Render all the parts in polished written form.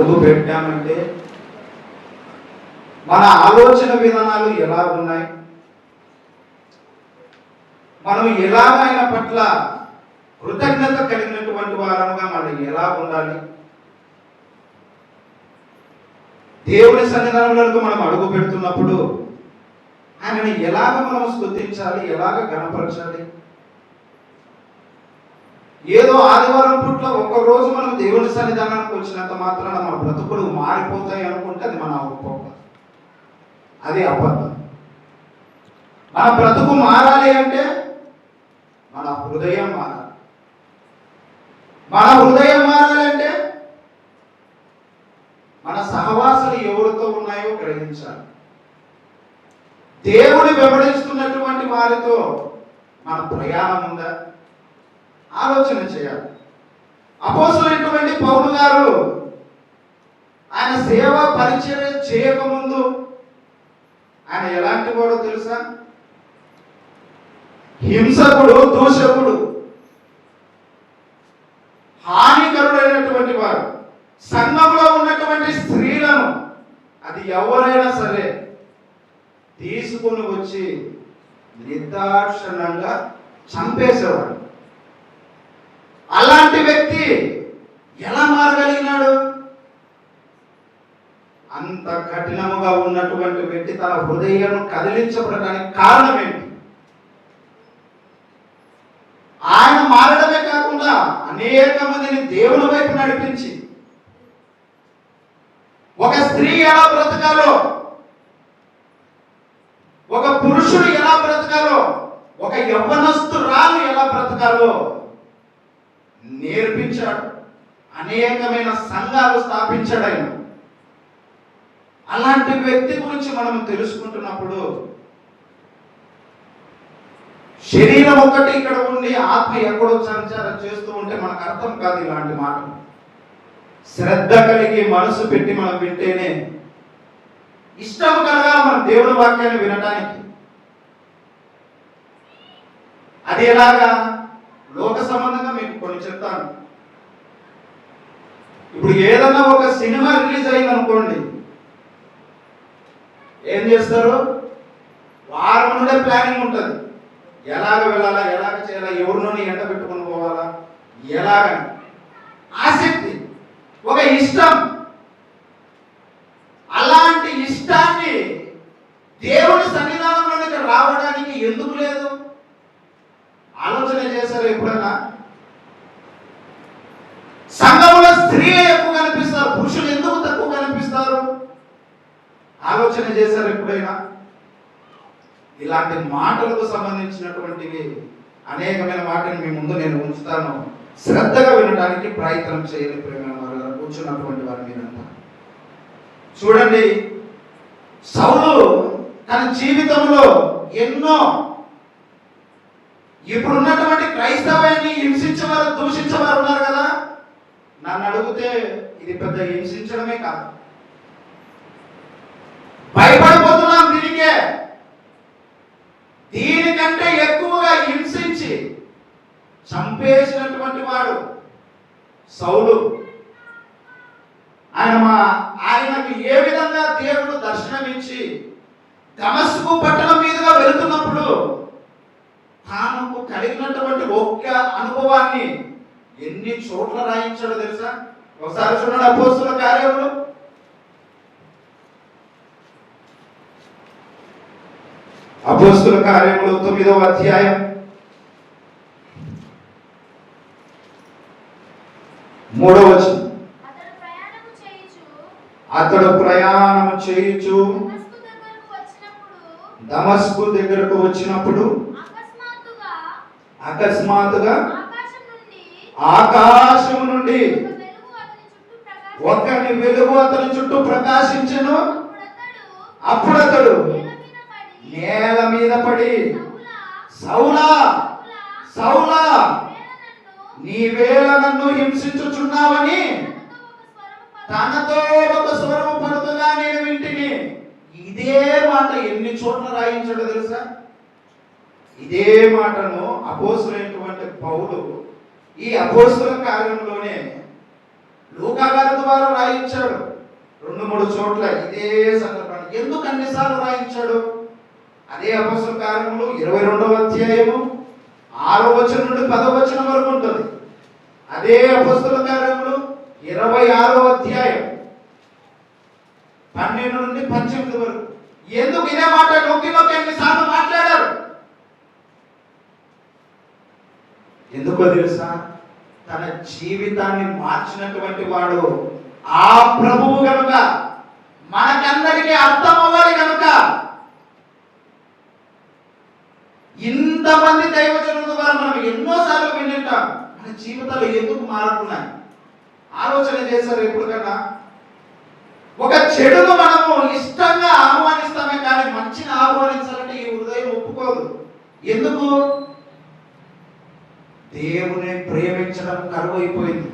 అడుగు పెట్టామంటే మన ఆలోచన విధానాలు ఎలా ఉన్నాయి, మనం ఎలాగైనా పట్ల కృతజ్ఞత కలిగినటువంటి వారముగా మనం ఎలా ఉండాలి, దేవుని సన్నిధానంలో మనం అడుగు పెడుతున్నప్పుడు ఆయనని ఎలాగ మనం స్తుతించాలి, ఎలాగ గణపరచాలి. ఏదో ఆదివారం పుట్ల ఒక్కరోజు మనం దేవుని సన్నిధానానికి వచ్చినంత మాత్రాన మన బ్రతుకులు మారిపోతాయి అనుకుంటే అది మన అపోహ, అది అబద్ధం. మన బ్రతుకు మారాలి అంటే మన హృదయం మారాలి. మన హృదయం మారాలంటే మన సహవాసాలు ఎవరితో ఉన్నాయో గ్రహించాలి. దేవుని వెంబడిస్తున్నటువంటి వారితో మన ప్రయాణం ఉందా ఆలోచన చేయాలి. అపోస్తలుడైనటువంటి పౌలు గారు ఆయన సేవ పరిచర్య చేయకముందు ఆయన ఎలాంటి వాడో తెలుసా? హింసకుడు, దూషకుడు, హానికరుడైనటువంటి వారు. సంఘంలో ఉన్నటువంటి స్త్రీలను అది ఎవరైనా సరే తీసుకుని వచ్చి నిర్దాక్షిణ్యంగా చంపేసేవాడు. అలాంటి వ్యక్తి ఎలా మారగలిగినాడు? అంత కఠినముగా ఉన్నటువంటి వ్యక్తి తన హృదయం కదిలించబడడానికి కారణం ఏంటి? ఆయన మారడమే కాకుండా అనేక మందిని దేవుని వైపు నడిపించి, ఒక స్త్రీ ఎలా బ్రతకాలో, ఒక పురుషుడు ఎలా బ్రతకాలో, ఒక యవ్వనస్తురాలు ఎలా బ్రతకాలో నేర్పించాడు. అనేకమైన సంఘాలు స్థాపించాడు ఆయన. అలాంటి వ్యక్తి గురించి మనం తెలుసుకుంటున్నప్పుడు శరీరం ఒకటి ఇక్కడ ఉండి ఆత్మ ఎక్కడో సంచారం చేస్తూ ఉంటే మనకు అర్థం కాదు ఇలాంటి మాటలు. శ్రద్ధ కలిగి మనసు పెట్టి మనం వింటేనే ఇష్టం కలగాలి మన దేవుని వాక్యాన్ని వినటానికి. అది ఎలాగా? లోక సంబంధంగా మీకు కొన్ని చెప్తాను. ఇప్పుడు ఏదన్నా ఒక సినిమా రిలీజ్ అయింది అనుకోండి, ఏం చేస్తారు? వారం నుండే ప్లానింగ్ ఉంటుంది. ఎలాగ వెళ్ళాలా, ఎలాగ చేయాలా, ఎవరినోని ఎండ పెట్టుకుని పోవాలా, ఎలాగని ఆసక్తి, ఒక ఇష్టం. అలాంటి ఇష్టాన్ని దేవుని సన్నిధానంలోకి రావడానికి ఎందుకు లేదు? ఆలోచన చేశారు ఎప్పుడైనా? సంఘంలో స్త్రీలే ఎక్కువ కనిపిస్తారు, పురుషులు ఎందుకు తక్కువ కనిపిస్తారు? ఆలోచన చేశారు ఎప్పుడైనా? ఇలాంటి మాటలకు సంబంధించినటువంటివి అనేకమైన వాటిని మీ ముందు నేను ఉంచుతాను. శ్రద్ధగా వినడానికి ప్రయత్నం చేయాలి. ప్రేమ కూర్చున్నటువంటి వారి మీరంతా చూడండి. సౌలు తన జీవితంలో ఎన్నో ఇప్పుడున్నటువంటి క్రైస్తవాన్ని హింసించేవారు, దూషించేవారు ఉన్నారు కదా. నన్ను అడిగితే ఇది పెద్ద హింసించడమే కాదు, భయపడిపోతున్నాం దీనికే. దీనికంటే ఎక్కువగా హింసించి చంపేసినటువంటి వాడు సౌలు. ఆయనకు ఏ విధంగా దేవుడు దర్శనమిచ్చి దమస్కు పట్టణం మీదుగా వెళుతున్నప్పుడు తాను కలిగినటువంటి ఒక్క అనుభవాన్ని ఎన్ని చోట్ల రాయించాడో తెలుసా? ఒకసారి చూడండి, అపోస్తలుల కార్యములు అపోస్తలుల కార్యములు 9వ అధ్యాయం 3వ వచనం. అతడు ప్రయాణము చేయుచు దమస్కు దగ్గరకు వచ్చినప్పుడు అకస్మాత్తుగా ఆకాశము నుండి ఒకని వెలుగు అతని చుట్టూ ప్రకాశించెను. అప్పుడు అతడు నేల మీద పడి, సౌలా సౌలా, నీవేళ నన్ను హింసించుచున్నావని తనతో ఒక స్వరము పలుకగా నేను వింటిని. ఇదే మాట ఎన్ని చోట్ల రాయించాడో తెలుసా? ఇదే మాటను అపోస్తలుడైనటువంటి పౌలు ఈ అపోస్తల కార్యంలోనే లూకా గారి ద్వారా రాయించాడు 2-3 చోట్ల ఇదే సందర్భాన్ని. ఎందుకు అన్నిసార్లు రాయించాడు? అదే అపొస్తలుల కార్యములు 22వ అధ్యాయము 6వ వచనం నుండి 10వ వచనం వరకు ఉంటుంది. అదే అపొస్తలుల కార్యములు 26వ అధ్యాయం 12 నుండి 18 వరకు. ఎందుకు ఇదే మాట నొక్కి ఎన్నిసార్లు మాట్లాడారు? ఎందుకో తెలుసా? తన జీవితాన్ని మార్చినటువంటి వాడు ఆ ప్రభువు కనుక, మనకందరికీ అర్థం అవ్వాలి కనుక. ఇంతమంది దైవజనుల ద్వారా మనం ఎన్నోసార్లు వింటాం, మన జీవితాలు ఎందుకు మారుతున్నాయి? ఆలోచన చేశారు ఎప్పటికన్నా? ఒక చెడును మనము ఇష్టంగా ఆహ్వానిస్తామే కానీ మంచిని ఆహ్వానించాలంటే ఈ హృదయం ఒప్పుకోదు. ఎందుకు? దేవుని ప్రేమించడం కరువైపోయింది.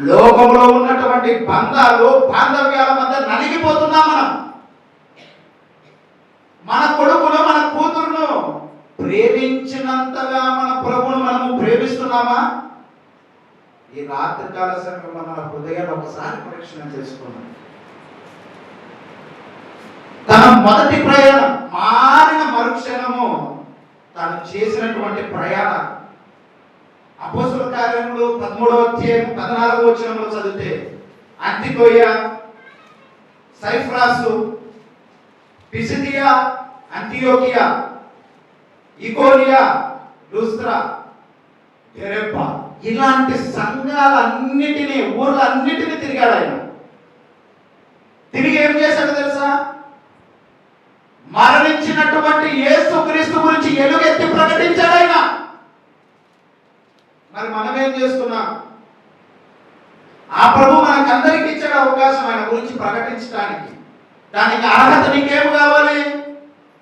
లోకంలో ఉన్నటువంటి బంధాలు బాంధవ్యాల మధ్య నలిగిపోతున్నాం మనం. మన కొడుకును మన కూతురును ప్రేమించినంతగా మన ప్రభువును మనము ప్రేమిస్తున్నామా? ఈ రాత్రికాల సమయంలో మన హృదయాన్ని ఒకసారి పరీక్షణ చేసుకున్నాం. తన మొదటి ప్రయాణం మారిన మరుక్షణము తను చేసినటువంటి ప్రయాణం అపొస్తలుల కార్యములు 13వ అధ్యాయం 14వ వచనంలో చదివితే అంతికొయ, సైప్రసు, పిసిదియా, అంతియోకియా, ఇకోనియా, లుస్త్రా, డెరెప్ప ఇలాంటి సంఘాలన్నిటినీ ఊర్లన్నిటినీ తిరిగాడు ఆయన. తిరిగి ఏం చేశాడు తెలుసా? మరణించినటువంటి యేసుక్రీస్తు గురించి ఎలుగెత్తి ప్రకటించాడు ఆయన. మరి మనం ఏం చేస్తున్నాం? ఆ ప్రభు మనకందరికి ఇచ్చాడు అవకాశం ఆయన గురించి ప్రకటించడానికి. దానికి అర్హత నీకేం కావాలి?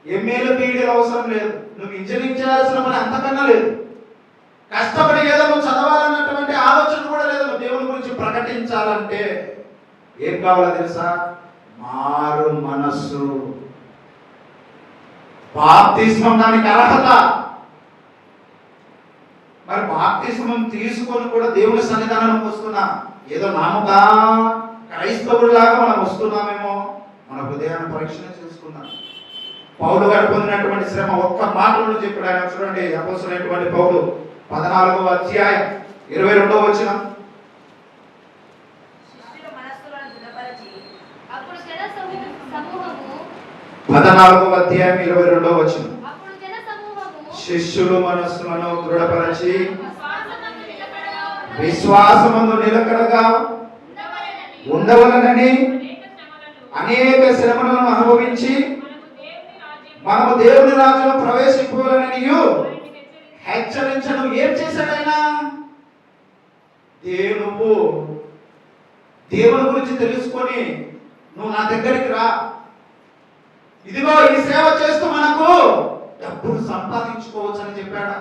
ఎంఏలు బీఈడీలు అవసరం లేదు. నువ్వు ఇంజనీరింగ్ చేయాల్సిన పని అంతకన్నా లేదు. కష్టపడి ఏదో నువ్వు చదవాలన్నటువంటి ఆలోచన కూడా లేదు. నువ్వు దేవుని గురించి ప్రకటించాలంటే ఏం కావాలో తెలుసా? మారు మనస్సు. బాప్తిస్మం దానికి అర్హత. మరి బాప్తిస్మం తీసుకొని కూడా దేవుని సన్నిధానానికి వస్తున్నా, ఏదో నామకా క్రైస్తవుడిలాగా మనం వస్తున్నామేమో, మన హృదయాన్ని పరీక్షణ చేసుకున్నాం. పౌలు గారు పొందినటువంటి శ్రమ ఒక్క మాటలో చెప్పాడు ఆయన. చూడండి, అపొస్తలుడైనటువంటి పౌలు 14వ అధ్యాయం 22వ వచనం. 14వ అధ్యాయం 22వ వచనం. శిష్యులు మనస్సులను దృఢపరచి విశ్వాసమందు నిలకడగా ఉండవలనని అనేక శ్రమలను అనుభవించి మనము దేవుని రాజ్యంలో ప్రవేశింపవలనని హెచ్చరించడం. ఏం చేశాడైనా? దేవుని గురించి తెలుసుకొని నువ్వు నా దగ్గరికి రా, ఇదిగో ఈ సేవ చేస్తూ మనకు డబ్బులు సంపాదించుకోవచ్చు అని చెప్పాడా?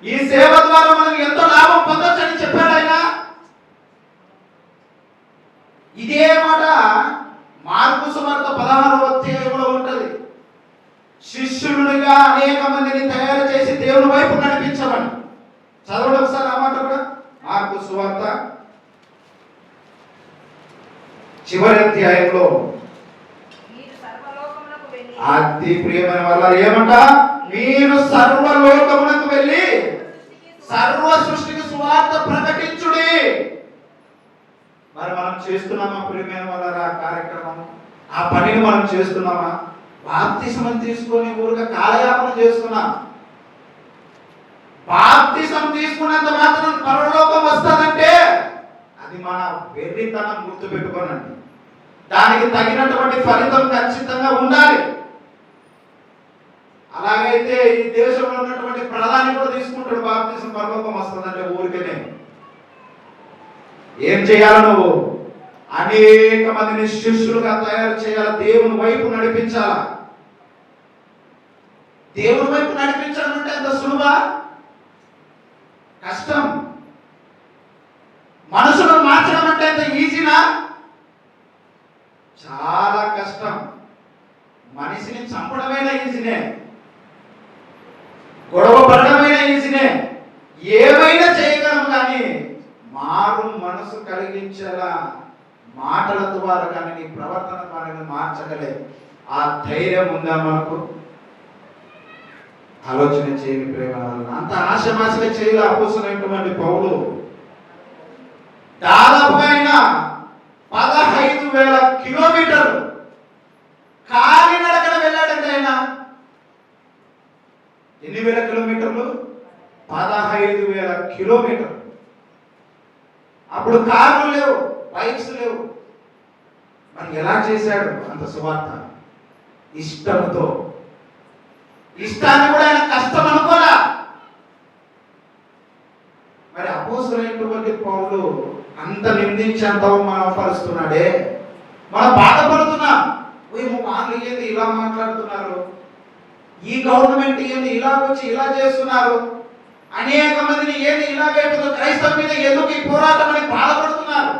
ఈ సేవ ద్వారా మనం ఎంతో లాభం పొందొచ్చు అని చెప్పాడు ఆయన. ఇదే మాట మార్కు సువార్త 16వ అధ్యాయంలో ఉంటది. శిష్యులుగా అనేక మందిని తయారు చేసి దేవుని వైపు నడిపించమని. చదవడం ఒకసారి ఆ మాట కూడా. మార్కు సువార్త చివరి అధ్యాయంలో అతి ప్రియమైన వాళ్ళ ఏమంట? మీరు సర్వలోకమునకు వెళ్ళి సర్వ సృష్టికి సువార్త ప్రకటించుడి. మరి మనం చేస్తున్నామా ప్రియమైన వాళ్ళ ఆ కార్యక్రమం? ఆ పనిని మనం చేస్తున్నామా? బాప్తిసం తీసుకొని ఊరుగా కాలయాపన చేస్తున్నాం. బాప్తిసం తీసుకున్నంత మాత్రం పరలోకం వస్తుందంటే అది మన వెర్రితనం. గుర్తుపెట్టుకోనండి, దానికి తగినటువంటి ఫలితం ఖచ్చితంగా ఉండాలి. అలాగైతే ఈ దేశంలో ఉన్నటువంటి ప్రధాని కూడా తీసుకుంటాడు బాప్తిసం, పరలోకం వస్తుందంటే ఊరికనే. ఏం చేయాలి? నువ్వు అనేక మందిని శిష్యులుగా తయారు చేయాలి. దేవుని వైపు నడిపించాలా? దేవుని వైపు నడిపించడం అంటే అంత సులువా? కష్టం. మనసును మార్చడం అంటే అంత ఈజీనా? చాలా కష్టం. మనిషిని చంపడమైనా ఈజీనే, గొడవ పడడమైనా ఈజీనే, ఏమైనా చేయగలము. కానీ మారు మనసు కదిలించేలా మాటల ద్వారా కానీ నీ ప్రవర్తన ద్వారా మార్చగలే ఆ ధైర్యం ఉందా మనకు? ఆలోచన చేయని ప్రేమ అంత ఆశమాశగా చేయాలి. అపోస్తలుడైనటువంటి పౌలు దాదాపుగా ఆయన 15,000 కిలోమీటర్లు కాలినడకన వెళ్ళాడంటే ఆయన. ఎన్ని వేల కిలోమీటర్లు? 15,000 కిలోమీటర్లు. అప్పుడు కార్లు లేవు, బైక్స్ లేవు. మరి ఎలా చేశాడు అంత సువార్త? ఇష్టంతో. ఇష్టాన్ని కూడా ఆయన కష్టం అనుకోరా. మరి అపోస్తలుడైనటువంటి పౌలు అంత నిందించి అంత అవమానపరుస్తున్నాడే, మనం బాధపడుతున్నాం. వాళ్ళు ఏంది ఇలా మాట్లాడుతున్నారు, ఈ గవర్నమెంట్ ఏంది ఇలా వచ్చి ఇలా చేస్తున్నారు, అనేక మందిని ఏంది ఇలాగైపోతుంది, క్రైస్తవ మీద ఎందుకు ఈ పోరాటం అని బాధపడుతున్నారు.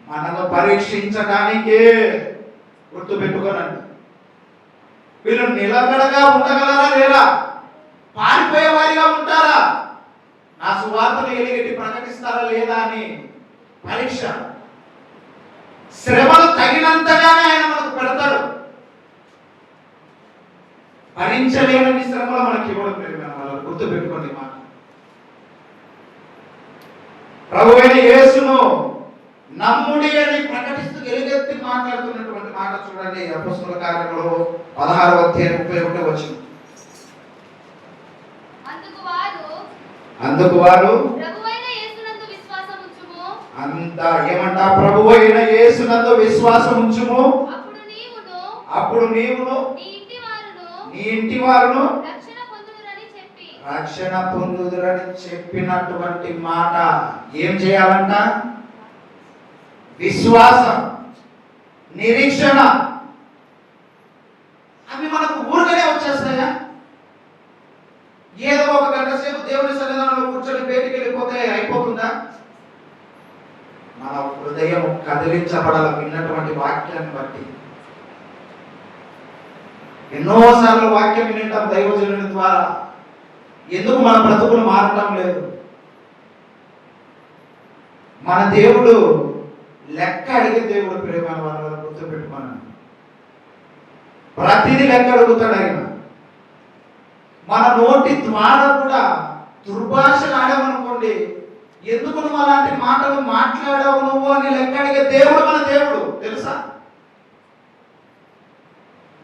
మనను పరీక్షించడానికే. గుర్తుపెట్టుకోనండి, వీళ్ళు నిలకడగా ఉండగలరా లేరా, పారిపోయే వారిగా ఉంటారా, నా సువార్తను ఎలిగెట్టి ప్రకటిస్తారా లేదా అని పరీక్ష. శ్రమలు తగినంతగానే ఆయన మనకు పెడతాడు. భరించలేని శ్రమలు మనకి ఇవ్వడం పెరిగిన వాళ్ళు గుర్తుపెట్టుకోండి. మాట ప్రభు అయిన యేసును నమ్ముడి అని ప్రకటిస్తూ ఎలుగెత్తి మాట్లాడుతున్నటువంటి మాట చూడండి. అపోస్తలుల కార్యములు 16వ అధ్యాయం 31వ వచనం. అందుకు వారు అంతా ఏమంట? ప్రభువైన యేసునందు విశ్వాసం ఉంచుము, అప్పుడు నీవును నీ ఇంటి వారును రక్షణ పొందుదురని చెప్పినటువంటి మాట ఏం చేయాలంట? విశ్వాసం, నిరీక్షణ. అవి మనకు ఊరికనే వచ్చేస్తాయా? ఏదో ఒక గంట సేపు దేవుని సన్నిధానంలో కూర్చొని బయటికి వెళ్ళిపోతే అయిపోతుందా? మన హృదయం కదిలించబడాల విన్నటువంటి వాక్యాన్ని బట్టి. ఎన్నోసార్లు వాక్యం వినటం దైవజనుని ద్వారా. ఎందుకు మన బ్రతుకులు మారటం లేదు? మన దేవుడు లెక్క అడిగే దేవుడు. ప్రేమ వాళ్ళ గుర్తుపెట్టుకున్నాను, ప్రతిదీ లెక్క అడుగుతాడు ఆయన. మన నోటి ద్వారా కూడా దుర్భాషలు ఆడామనుకోండి, ఎందుకు నువ్వు అలాంటి మాటలు మాట్లాడావు నువ్వు అని లెక్క అడిగే దేవుడు మన దేవుడు. తెలుసా?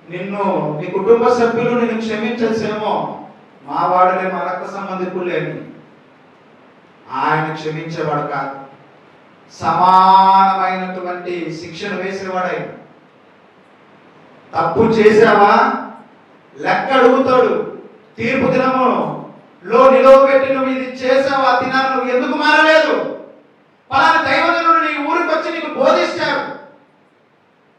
నిన్ను నీ కుటుంబ సభ్యులు నిన్ను క్షమించేసేమో, మా వాడులే మా రక్త సంబంధికులేని. ఆయన క్షమించేవాడు కాదు, సమానమైనటువంటి శిక్షణ వేసేవాడు ఆయన. తప్పు చేసావా లెక్క అడుగుతాడు. తీర్పు దినములో నిలవబెట్టి నువ్వు ఇది చేసావా, తినాలి, నువ్వు ఎందుకు మారలేదు? పలానా దైవజనుడు నీ ఊరికి వచ్చి నీకు బోధిస్తాడు.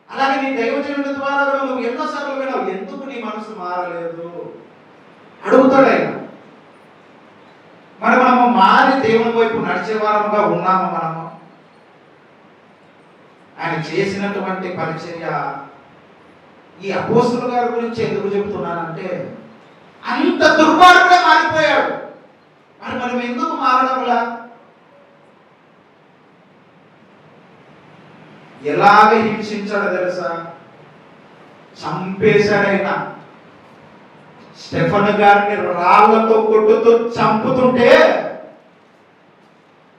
అలాగే నీ దైవజనుడి ద్వారా నువ్వు ఎన్నోసార్లు విన్నావు, ఎందుకు నీ మనసు మారలేదు అడుగుతాడు ఆయన. మరి మనము మారి దేవుని వైపు నడిచేవారముగా ఉన్నాము. మనము ఆయన చేసినటువంటి పరిచర్య ఈ అపోస్తలుల గారి గురించి ఎందుకు చెబుతున్నానంటే, అంత దుర్మార్గుడే మారిపోయాడు. మరి మనం ఎందుకు మారడంలా? ఎలాగ హింసించాడో తెలుసా? చంపేశాడైనా. స్టెఫను గారిని రాళ్లతో కొట్టుతూ చంపుతుంటే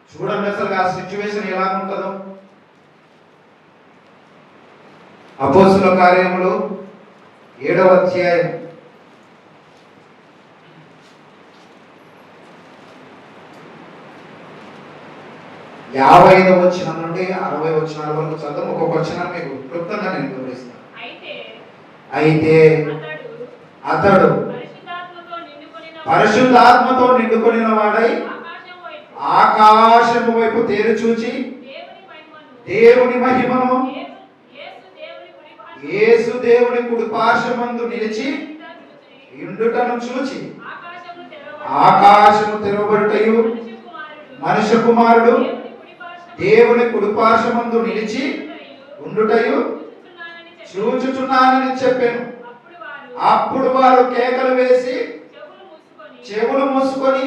చూడండి అసలు ఆ సిచ్యువేషన్ ఎలా ఉంటుందో. అపోస్తలుల కార్యములు 7వ అధ్యాయం 55వ వచనం నుండి 60వ వచనాల వరకు చదువు. ఒక్కొక్క వచనం మీకు క్లుప్తంగా నేను వివరిస్తాను. అయితే అతడు పరిశుద్ధాత్మతో నిండుకొనిన వాడై ఆకాశము వైపు తేరు చూచి దేవుని మహిమను, యేసు దేవుని కుడి పార్శ్వమందు నిలిచి ఇండుటను చూచి ఆకాశము తెరవబడుటయు మనుష్య కుమారుడు దేవుని కుడి పార్శ్వమందు నిలిచి ఉండుటయు చూచుచున్నానని చెప్పాను. అప్పుడు వారు కేకలు వేసి చెవులు మూసుకొని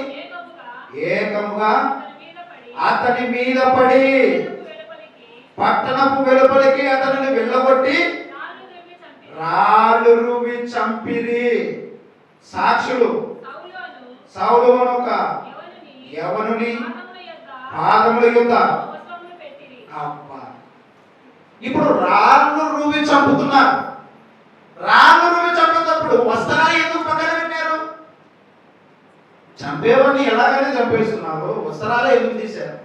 ఏకముగా అతని మీద పడి పట్టణపు వెలుపలికి అతనిని వెళ్ళగొట్టి రాళ్ళు రువి చంపిరి. సాక్షులు సౌలు అనొక యవనుని పాదముల యొద్ద. ఇప్పుడు రాళ్ళు రువి చంపుతున్నారు. రాళ్ళు రువి చంపేటప్పుడు వస్త్రాలు ఎందుకు పక్కన పెట్టారు? చంపేవాడిని ఎలాగైనా చంపేస్తున్నారు, వస్త్రాలే ఎందుకు తీశారు?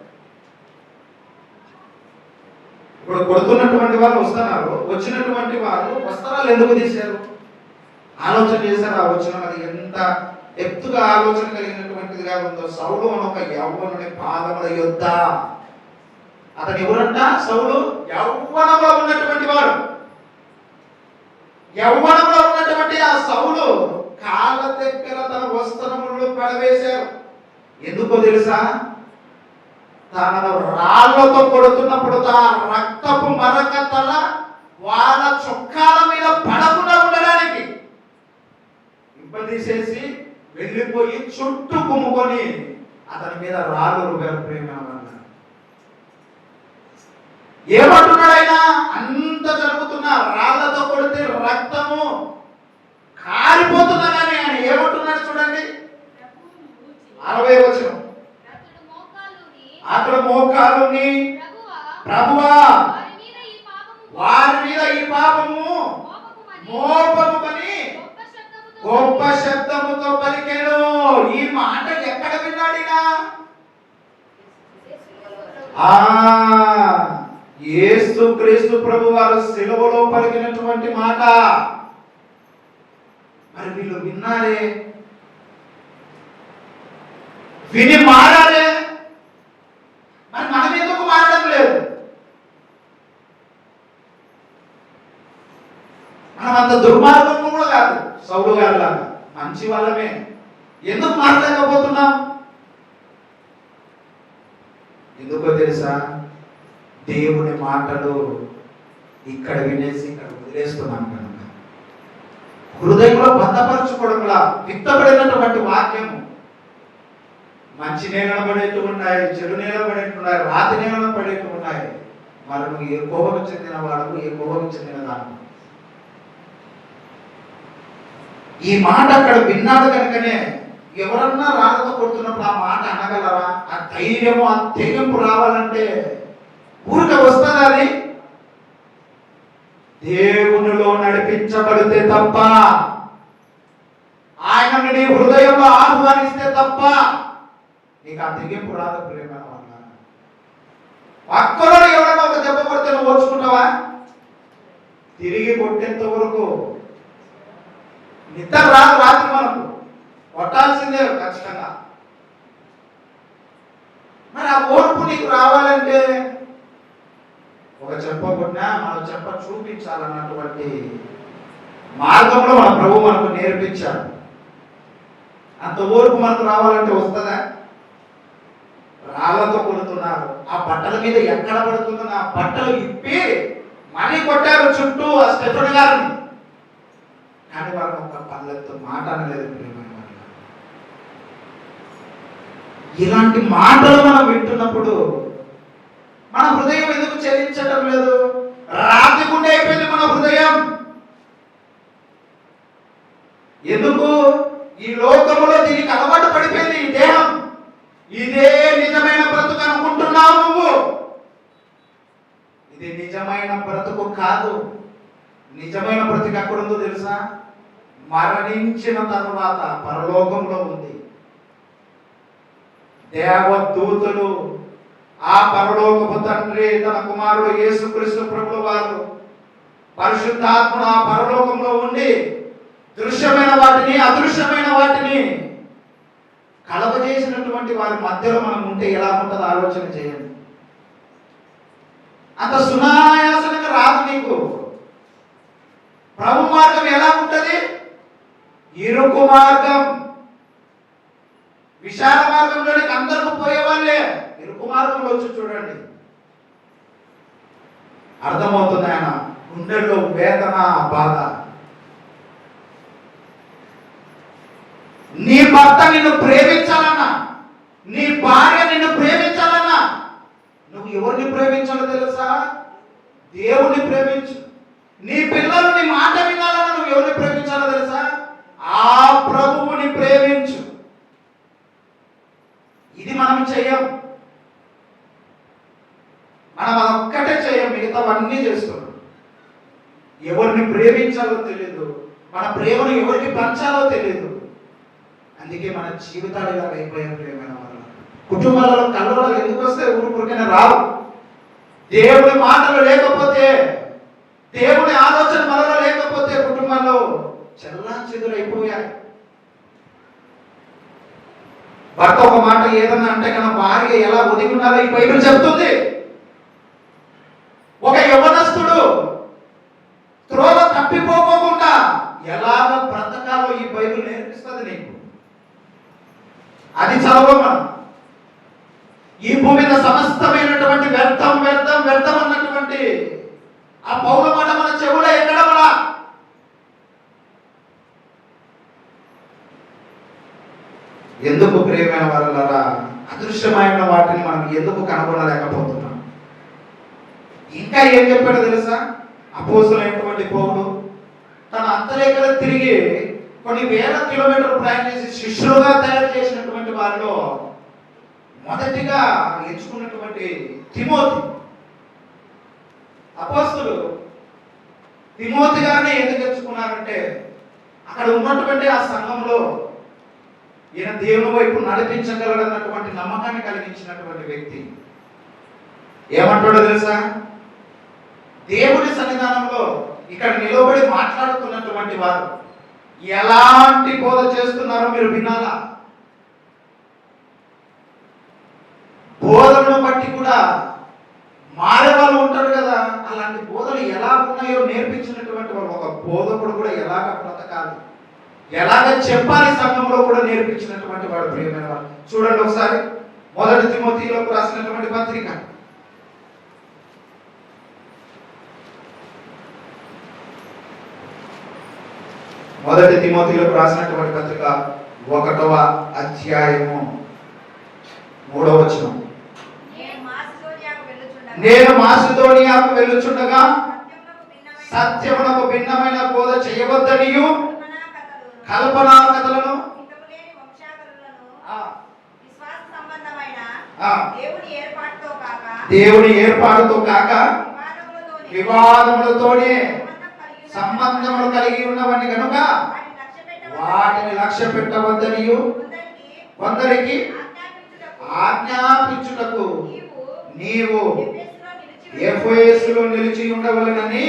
ఇప్పుడు కొడుతున్నటువంటి వాళ్ళు వస్తున్నారు, వచ్చినటువంటి వాళ్ళు వస్త్రాలు ఎందుకు తీశారు? ఆలోచన చేశారు. ఆ వచ్చిన అది ఎంత ఎత్తుగా ఆలోచన కలిగినటువంటిదిగా ఉందో. సౌలు అనొక యవ్వనుని పాదముల యొద్ద. అతను ఎవరంట? సౌలు యవ్వనంలో ఉన్నటువంటి వాడు. యవ్వనంలో ఉన్నటువంటి ఆ సౌలు కాళ్ళ దగ్గర తన వస్త్రములు పడవేశారు. ఎందుకో తెలుసా? తనను రాళ్లతో కొడుతున్నప్పుడు ఆ రక్తపు మరక తల వాళ్ళ చొక్కాల మీద పడకుండా ఉండడానికి ఇబ్బందిసేసి వెళ్ళిపోయి చుట్టూ కుమ్ముకొని అతని మీద రాళ్ళు రుగారు. ప్రేమ ఏమంటున్నాడు ఆయన? అంత జరుగుతున్నా రాళ్లతో కొడితే రక్తము కారిపోతున్నా కానీ ఆయన ఏమంటున్నాడు చూడండి. 60వ వచనం. అక్కడ మోకాలుని ప్రభువా వారి మీద ఈ పాపము మోపముకొని గొప్ప శబ్దముతో పలికెను. ఈ మాట ఎక్కడ విన్నాడినా? యేసు క్రీస్తు ప్రభు వారు శిలువలో పలికినటువంటి మాట. మరి వీళ్ళు విన్నారే, విని మారారే. మరి మనం ఎందుకు మారడం లేదు? మనం అంత దుర్మార్గం కూడా కాదు, సౌలు గారి లాగా మంచి వాళ్ళమే. ఎందుకు మారలేకపోతున్నాం? ఎందుకో తెలుసా? దేవుని మాటలు ఇక్కడ వినేసి ఇక్కడ వదిలేస్తున్నాం కనుక. హృదయంలో భద్రపరచుకోవడంలా విత్తబడినటువంటి వాక్యము మంచి నేలను పడేట్టు ఉన్నాయి, చెడు నేల పడేట్టు ఉన్నాయి, రాతి నేలను పడేట్టు ఉన్నాయి. మరి నువ్వు ఏ కోవకు చెందిన వాడు, ఏ కోవకు చెందిన దాను? ఈ మాట అక్కడ విన్నాడు కనుకనే ఎవరన్నా రాళ్ళతో కొడుతున్నప్పుడు ఆ మాట అనగలరా? ఆ ధైర్యము, ఆ తెగింపు రావాలంటే ఊరిక వస్తుందా? అది దేవునిలో నడిపించబడితే తప్ప, ఆయనను నీ హృదయంలో ఆహ్వానిస్తే తప్ప నీకు ఆ తెగింపు రాదు. ప్రేమ వల్ల పక్కలో ఎవరైనా ఒక దెబ్బ కొడితే నువ్వు ఓర్చుకుంటావా? తిరిగి కొట్టేంత వరకు నిద్ర రాదు. రాత్రి మనకు కొట్టాల్సిందే ఖచ్చితంగా. మరి ఆ ఓర్పు నీకు రావాలంటే ఒక చెప్ప కొట్టినా మనం చెప్ప చూపించాలన్నటువంటి మార్గంలో మన ప్రభు మనకు నేర్పించాడు. అంత ఓర్పు మనకు రావాలంటే వస్తుందా? రాళ్ళతో కొడుతున్నారు. ఆ బట్టల మీద ఎక్కడ పడుతుందో ఆ బట్టలు ఇప్పి మరీ కొట్టారు చుట్టూ ఆ స్టెఫెన్ గారిని. కానీ వాళ్ళని ఒక పల్లెతో మాట అనలేదు. ఇలాంటి మాటలు మనం వింటున్నప్పుడు మన హృదయం ఎందుకు చెల్లించటం లేదు? రాతి గుండె అయిపోయింది మన హృదయం. ఎందుకు? ఈ లోకములో దీనికి అలవాటు పడిపోయింది ఈ దేహం. ఇదే నిజమైన బ్రతుకు అనుకుంటున్నావు నువ్వు. ఇది నిజమైన బ్రతుకు కాదు. నిజమైన బ్రతుకు ఎక్కడుందో తెలుసా? మరణించిన తరువాత పరలోకంలో ఉంది. దేవదూతలు, ఆ పరలోకపు తండ్రి, తన కుమారుడు యేసుక్రీస్తు ప్రభువు వారు, పరిశుద్ధాత్ముడు ఆ పరలోకంలో ఉండి దృశ్యమైన వాటిని అదృశ్యమైన వాటిని కలగజేసినటువంటి వారి మధ్యలో మనం ఉంటే ఎలా ఉంటుందో ఆలోచన చేయండి. అంత సునాయాసంగా రాదు నీకు. ప్రభు మార్గం ఎలా ఉంటది? ఇరుకు మార్గం. విశాల మార్గంలోనికి అందరికి పోయేవాళ్ళే. ఇరుకు మార్గంలో వచ్చి చూడండి, అర్థమవుతుంది ఆయన గుండెల్లో వేదన, బాధ. నీ భర్త నిన్ను ప్రేమించాలన్నా, నీ భార్య నిన్ను ప్రేమించాలన్నా ప్రేమించాలో తెలుసా? దేవుణ్ణి ప్రేమించు. నీ పిల్లలు నీ మాట వినాలని నువ్వు ఎవరిని ప్రేమించాలో తెలుసా? ఆ ప్రభువుని ప్రేమించు. ఇది మనం చెయ్యం. మనం అదొక్కటే చెయ్యం, మిగతావన్నీ చేస్తున్నాం. ఎవరిని ప్రేమించాలో తెలియదు, మన ప్రేమను ఎవరికి పంచాలో తెలియదు. అందుకే మన జీవితాలు ఇలా అయిపోయాం. ప్రేమైన వల్ల కుటుంబాలలో కలవరాలు ఎందుకు వస్తే ఊరుకైనా రావు. దేవుని మాటలు లేకపోతే, దేవుని ఆలోచన మనలో లేకపోతే కుటుంబాల్లో చల్లా చెదురైపోయాయి. భర్త ఒక మాట ఏదన్నా అంటే కన్నా భార్య ఎలా ఒదిగి ఉండాలో ఈ బైబిల్ చెప్తుంది. ఒక యవనస్తుడు త్రోవ తప్పిపోకుండా ఎలాగ బ్రతకాలో ఈ బైబిల్ నేర్పిస్తుంది నీకు. అది చదవమా. ఈ భూమి మీద సమస్తమైనటువంటి వ్యర్థం వ్యర్థం వ్యర్థం అన్నటువంటి ఆ పౌల మాట మన చెవులో ఎక్కడమలా. ఎందుకు ప్రియమైన వాళ్ళరా అదృశ్యమైన వాటిని మనం ఎందుకు కనుగొనలేకపోతున్నాం? ఇంకా ఏం చెప్పాడో తెలుసా? అపోస్తలుడైనటువంటి పౌలు తన అంతరేకలు తిరిగి కొన్ని వేల కిలోమీటర్లు ప్రయాణం చేసి శిష్యులుగా తయారు చేసినటువంటి వారిలో మొదటిగా ఎంచుకున్నటువంటి తిమోతి. అపోస్తలు తిమోతి గారిని ఎందుకు ఎంచుకున్నారంటే అక్కడ ఉన్నటువంటి ఆ సంఘంలో ఈయన దేవుని వైపు నడిపించగలడన్నటువంటి నమ్మకాన్ని కలిగించినటువంటి వ్యక్తి. ఏమంటాడో తెలుసా? దేవుని సన్నిధానంలో ఇక్కడ నిలబడి మాట్లాడుతున్నటువంటి వారు ఎలాంటి బోధ చేస్తున్నారో మీరు వినాలా. బోధనను బట్టి కూడా మారే వాళ్ళు ఉంటారు కదా, అలాంటి బోధనలు ఎలా ఉన్నాయో నేర్పించినటువంటి వాళ్ళు. ఒక బోధకుడు కూడా ఎలాగ బ్రతకాలి, ఎలాగ చెప్పాలి సంఘంలో కూడా నేర్పించినటువంటి వాడు. ప్రియమైన వాడు చూడండి ఒకసారి మొదటి తిమోతిలోకి రాసినటువంటి పత్రిక మొదటి తిమోతిలోకి రాసినటువంటి పత్రిక 1వ అధ్యాయము 3వ వచనం. నేను మాసిదోనియాకు వెళ్ళుచుండగా సత్యమునకు భిన్నమైన బోధ చేయవద్దనియు కల్పనా కథలను దేవుని ఏర్పాటుతో కాక వివాదములతోనే సంబంధములు కలిగి ఉన్నవని కనుక వాటిని లక్ష్య పెట్టవద్దనియు కొందరికి ఆజ్ఞాపించుటకు నీవు ఎఫెసులో నిలిచి ఉండవలెనని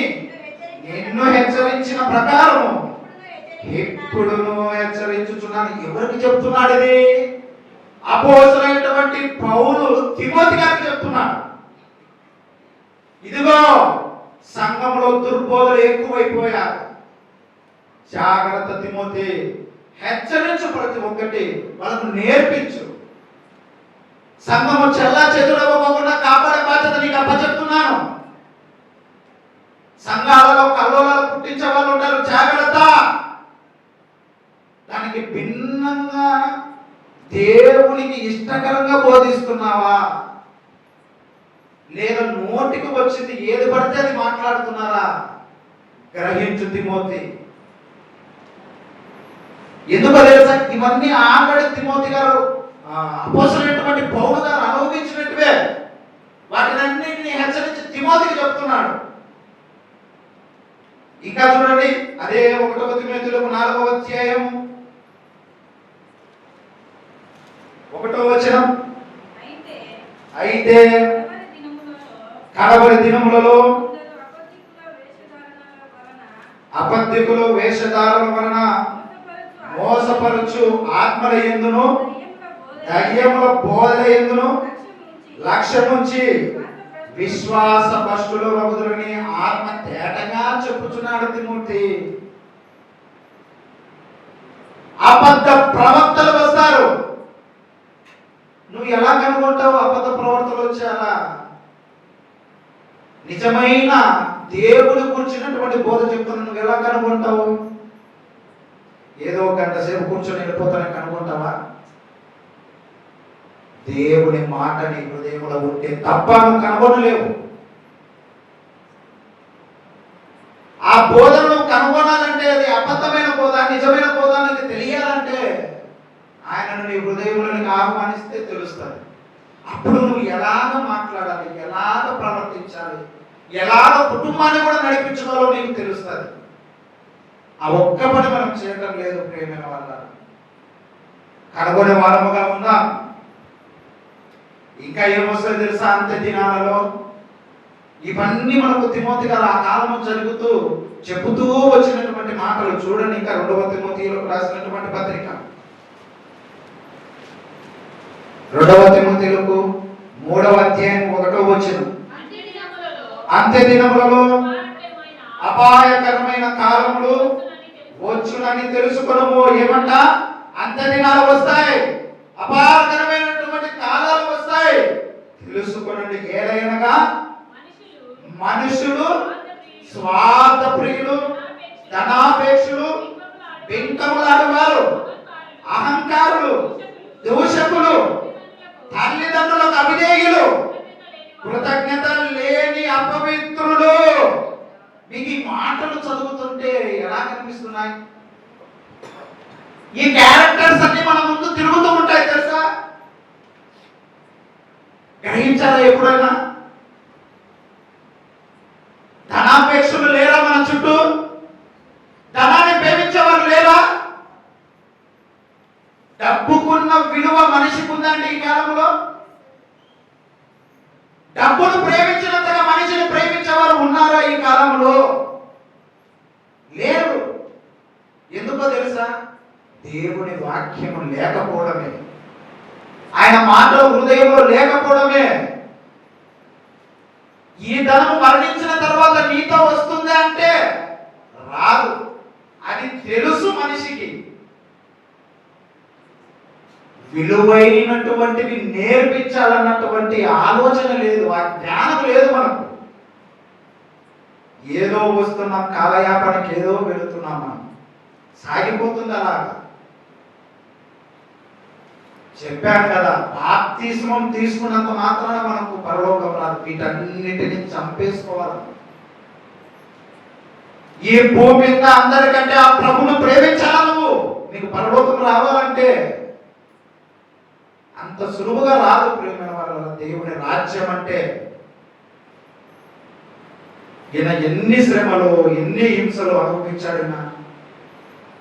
నిన్ను హెచ్చరించిన ప్రకారము ఇప్పుడును హెచ్చరించుచున్నాను. ఎవరికి చెప్తున్నాడు ఇది? అపోస్తలుడైనటువంటి పౌలు తిమోతి గారికి చెప్తున్నాడు. ఇదిగో సంఘంలో దుర్బోధలు ఎక్కువైపోయారు, జాగ్రత్త తిమోతి, హెచ్చరించు, ప్రతి ఒక్కటి వాళ్ళకు నేర్పించు. సంఘము చెల్లా చెదురవ్వకుండా కాపాడే బాధ్యత నీకు అప్పచెప్తున్నాను. సంఘాలలో కల్లోలాలు పుట్టించే వాళ్ళు ఉంటారు, జాగ్రత్త. దానికి భిన్నంగా దేవునికి ఇష్టకరంగా బోధిస్తున్నావా, లేదా నోటికి వచ్చింది ఏది పడితే అది మాట్లాడుతున్నారా? గ్రహించు తిమోతి. ఎందుకో తెలుసా? ఇవన్నీ ఆల్రెడీ తిమోతి గారు అపోస్తలుడైనటువంటి పౌలు గారు అనుభవించినట్టువే. వాటినన్నింటినీ హెచ్చరించి తిమోతికి చెప్తున్నాడు. ఇంకా చూడండి, అదే 1వ తిమోతిలోకి 4వ అధ్యాయం 1వ వచనం. అయితే కడవరి దినములలో అబద్ధికుల వేషధారణ వలన మోసపరచు ఆత్మల యందును దయ్యముల బోధల యందును లక్ష్యముంచి విశ్వాస భ్రష్టులు వగుదురని ఆత్మ తేటగా చెప్పుచున్నాడు తిమోతి. అబద్ధ ప్రవక్తలు వస్తారు. నువ్వు ఎలా కనుగొంటావు అబద్ధ ప్రవర్తనలు వచ్చారా? నిజమైన దేవుని కూర్చున్నటువంటి బోధ చెప్తున్నా నువ్వు ఎలా కనుగొంటావు? ఏదో గంట సేపు కూర్చొని వెళ్ళిపోతానని కనుగొంటావా? దేవుని మాట నీ హృదయంలో ఉంటే తప్ప నువ్వు కనుగొనలేవు. ఆ బోధనను కనుగొనాలంటే, అది అబద్ధమైన బోధ నిజమైన బోధ అనేది తెలియాలంటే ఆయనను నీ హృదయంలోనికి ఆహ్వానిస్తే తెలుస్తుంది. అప్పుడు నువ్వు ఎలాగ మాట్లాడాలి, ఎలాగ ప్రవర్తించాలి, ఎలాగ కుటుంబాన్ని కూడా నడిపించుకోవాలో నీకు తెలుస్తుంది. ఆ ఒక్క పని మనం చేయడం లేదు ప్రేమైన వల్ల. కనుగొనే వారముగా ఉందాం. ఇంకా ఏమొస్తుంది తెలుసా? అంత్య దినాలలో ఇవన్నీ మనకు తిమోతి గారు ఆ కాలము జరుగుతూ చెబుతూ వచ్చినటువంటి మాటలు చూడండి. ఇంకా 2వ తిమోతిలోకి రాసినటువంటి పత్రిక 2వ తిమోతిలకు 3వ అధ్యాయం 1వ వచనం, అంత్య దినములలో అపాయకరమైన కాలములు వచ్చునని తెలుసుకొనుము. ఏమంట? అంత్య దినాలు వస్తాయి, అపాయకరమైనటువంటి కాలాలు వస్తాయి, తెలుసుకొనండి. ఏలైనగా మనుషులు స్వార్థ ప్రియులు, ధనాపేక్షులు, బింకములాడువారు, అహంకారులు, దూషకులు, తల్లిదండ్రులకు అవిధేయులు, కృతజ్ఞత లేని అపవిత్రులు. మీకు ఈ మాటలు చదువుతుంటే ఎలా కనిపిస్తున్నాయి? ఈ క్యారెక్టర్స్ అన్ని మన ముందు తిరుగుతూ ఉంటాయి తెలుసా? గ్రహించారా ఎప్పుడైనా? ధనాపేక్షలు లేరా మన చుట్టూ? ధనాన్ని ప్రేమించేవారు లేరా? డబ్బుకున్న విలువ మనిషికి ఉందండి ఈ కాలంలో. డబ్బును ప్రేమించినంతగా మనిషిని ప్రేమించేవారు ఉన్నారా ఈ కాలంలో? లేరు. ఎందుకో తెలుసా? దేవుని వాక్యము లేకపోవడమే, ఆయన మాటలు హృదయంలో లేకపోవడమే. ఈ ధనము మరణించిన తర్వాత నీతో వస్తుంది అంటే రాదు, అది తెలుసు మనిషికి. విలువైనటువంటివి నేర్పించాలన్నటువంటి ఆలోచన లేదు, ఆ జ్ఞానం లేదు మనకు. ఏదో వస్తున్నాం, కాలయాపనకి ఏదో వెళుతున్నాం, మనం సాగిపోతుంది అలాగా. చెప్పాను కదా, బాప్తిస్మం తీసుకున్నంత మాత్రాన మనకు పరలోకం రాదు. వీటన్నిటిని చంపేసుకోవాలి. ఈ భూమి మీద అందరికంటే ఆ ప్రభువును ప్రేమించాలా నువ్వు? నీకు పరలోకం రావాలంటే అంత సులువుగా రాదు ప్రేమైన వాళ్ళ. దేవుని రాజ్యం అంటే ఈయన ఎన్ని శ్రమలు, ఎన్ని హింసలు అనుభవించాడు.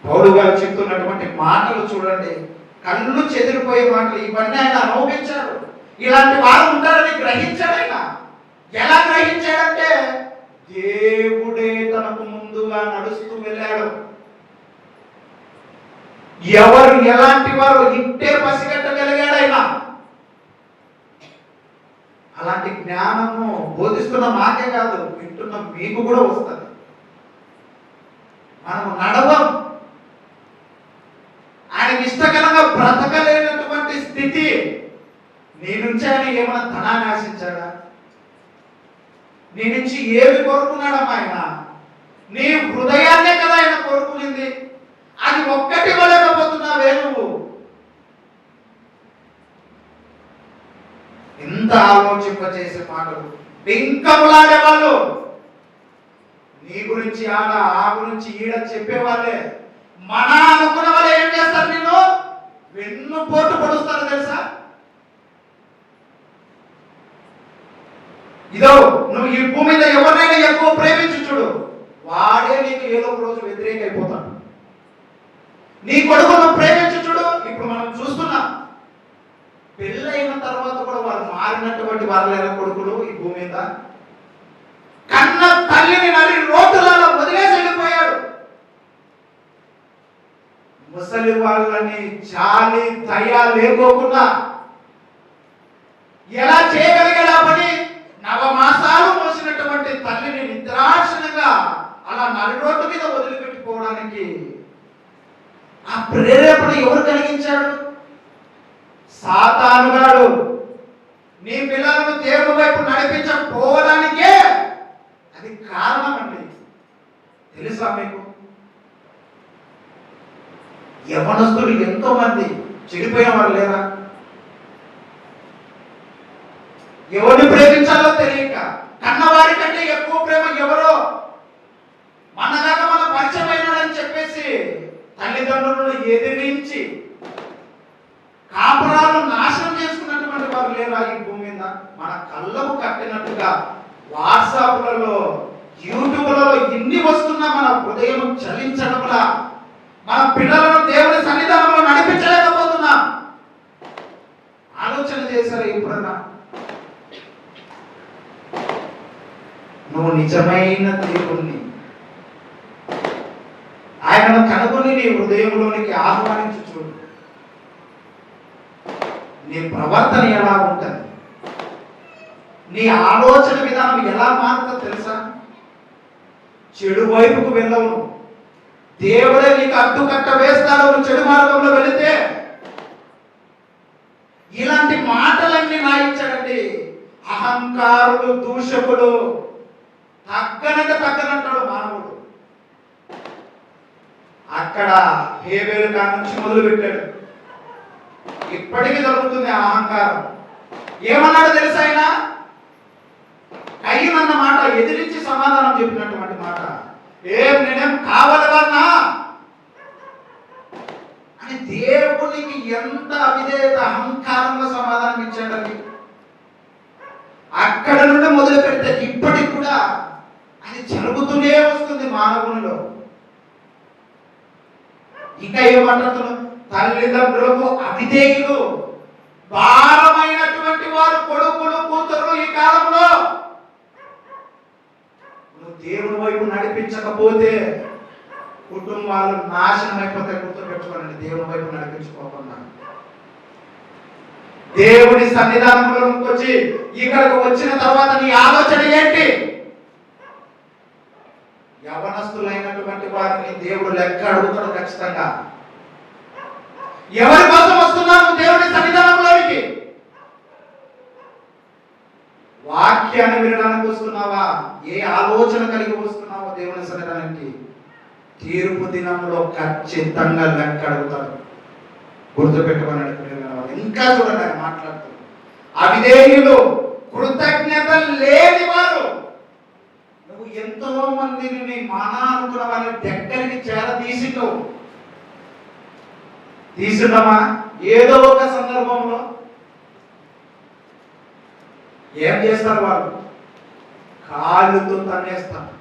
పౌలు గారు చెప్తున్నటువంటి మాటలు చూడండి, కళ్ళు చెదిరిపోయే మాటలు. ఇవన్నీ ఆయన అనుభవించాడు. ఇలాంటి వారు ఉంటారని గ్రహించాడు ఆయన. ఎలా గ్రహించాడంటే, దేవుడే తనకు ముందుగా నడుస్తూ వెళ్ళాడు. ఎవరు ఎలాంటి వారు ఇట్టే పసిగట్టగలిగాడు ఆయన. అలాంటి జ్ఞానము బోధిస్తున్న మాకే కాదు, వింటున్న మీకు కూడా వస్తుంది. మనము నడవం, ఆయనకి ఇష్టకరంగా బ్రతకలేనటువంటి స్థితి. నీ నుంచి ఆయన ఏమైనా ధనాన్ని ఆశించాడా? నీ నుంచి ఏమి కోరుకున్నాడమ్మా ఆయన? నీ హృదయాన్నే కదా ఆయన కోరుకునింది. అది ఒక్కటి ఇవ్వలేకపోతున్నావే నువ్వు. ఇంత ఆలోచింపచేసే మాటలు. బింకములాడే వాళ్ళు నీ గురించి ఆడ, ఆ గురించి ఈడ చెప్పేవాళ్ళే. మన అనుకున్న వాళ్ళు ఏం చేస్తారు? నిన్ను వెన్ను పోటు పొడుస్తారు తెలుసా? ఇదో నువ్వు ఈ భూమి మీద ఎవరినైనా ఎక్కువ ప్రేమించి చూడు, వాడే నీకు ఏదో ఒక రోజు వ్యతిరేక అయిపోతాడు. నీ కొడుకును ప్రేమించి చూడు. ఇప్పుడు మనం చూస్తున్నాం, పెళ్ళైన తర్వాత కూడా వారు మారినటువంటి వారులైన కొడుకులు ఈ భూమి మీద. కన్న తల్లిని నరి రోడ్డులలో వదిలేసి వెళ్ళిపోయాడు. ముసలి వాళ్ళని జాలి దయ లేకోకుండా ఎలా చేయగలిగాడు ఆ పని? నవమాసాలు మోసినటువంటి తల్లిని నిద్రాక్షణంగా అలా నరి రోడ్డు మీద వదిలిపెట్టిపోవడానికి ఆ ప్రేరేపణ ఎవరు కలిగించాడు? సాతానుగాడు. నీ పిల్లలను దేవుని వైపు నడిపించకపోవడానికే అది కారణం అండి. తెలుసా మీకు? యవనస్తులు ఎంతో మంది చెడిపోయిన వాళ్ళు లేరా? ఎవరిని ప్రేమించాలో తెలియక, కన్నవారి కంటే ఎక్కువ ప్రేమ ఎవరో మనదాకా మన పరిచయం అయినాడని చెప్పేసి తల్లిదండ్రులను ఎదిరించి కాపురాలను నాశనం చేసుకున్నటువంటి వారు లేరా ఈ భూమి మీద? మన కళ్ళకు కట్టినట్టుగా వాట్సాప్లలో, యూట్యూబ్లలో ఎన్ని వస్తున్నా మన హృదయం చలించడంలా మన పిల్లలను దేవుని సన్నిధానంలో నడిపించలేకపోతున్నాం. ఆలోచన చేశారా ఎప్పుడన్నా? నువ్వు నిజమైన దేవుణ్ణి, ఆయనను కనుగొని నీ హృదయంలోనికి ఆహ్వానించు చూడు. నీ ప్రవర్తన ఎలా ఉంటుంది, నీ ఆలోచన విధానం ఎలా మారుతుందో తెలుసా? చెడు వైపుకు వెళ్ళవు. దేవుడే నీకు అడ్డుకట్ట వేస్తాడు నువ్వు చెడు మార్గంలో వెళితే. ఇలాంటి మాటలన్నీ రాయించాడండి. అహంకారులు, దూషకులు, తగ్గనంటాడు మానవుడు. అక్కడ హేబేలు కాడ నుంచి మొదలు పెట్టాడు. ఇప్పటికీ జరుగుతుంది ఆ అహంకారం. ఏమన్నాడు తెలుసా ఆయన? కయ్యను అన్న మాట ఎదిరించి సమాధానం చెప్పినటువంటి మాట, నేనేం కావాలన్నా అని దేవునికి ఎంత అవిధేయత, అహంకారంగా సమాధానం ఇచ్చాడని. అక్కడ నుండి మొదలు పెడితే ఇప్పటికి కూడా అది జరుగుతూనే వస్తుంది మానవునిలో. ఇంకా ఏమంటారు? తల్లిదండ్రులకు అవిధేయులు, భారమైనటువంటి వారు కొడుకులు, కూతురు. ఈ కాలంలో నువ్వు దేవుని వైపు నడిపించకపోతే కుటుంబాలు నాశనం అయిపోతాయి. గుర్తుపెట్టుకోనండి, దేవుని వైపు నడిపించుకోకుండా. దేవుని సన్నిధానంలోకి వచ్చి ఇక్కడికి వచ్చిన తర్వాత నీ ఆలోచన ఏంటి? యవనస్తులైనటువంటి వారిని దేవుడు లెక్క అడుగుతాడు ఖచ్చితంగా. ఎవరి కోసం వస్తున్నావు దేవుని సన్నిధానంలోనికి? వాక్యాన్ని వినడానికి వస్తున్నావా? ఏ ఆలోచన కలిగి వస్తున్నావో దేవుని సన్నిధానానికి? తీర్పు దినంలో ఖచ్చితంగా లెక్క అడుగుతాడు. గుర్తుపెట్టుకుని ఇంకా చూడండి ఆయన మాట్లాడుతూ, అవిధేయులు, కృతజ్ఞత లేని వారు. నువ్వు ఎంతో మందిని నీ అనుకున్న వారిని దగ్గరికి తీసుకున్నామా? ఏదో ఒక సందర్భంలో ఏం చేస్తారు వాళ్ళు? కాళ్ళతో తన్నేస్తారు.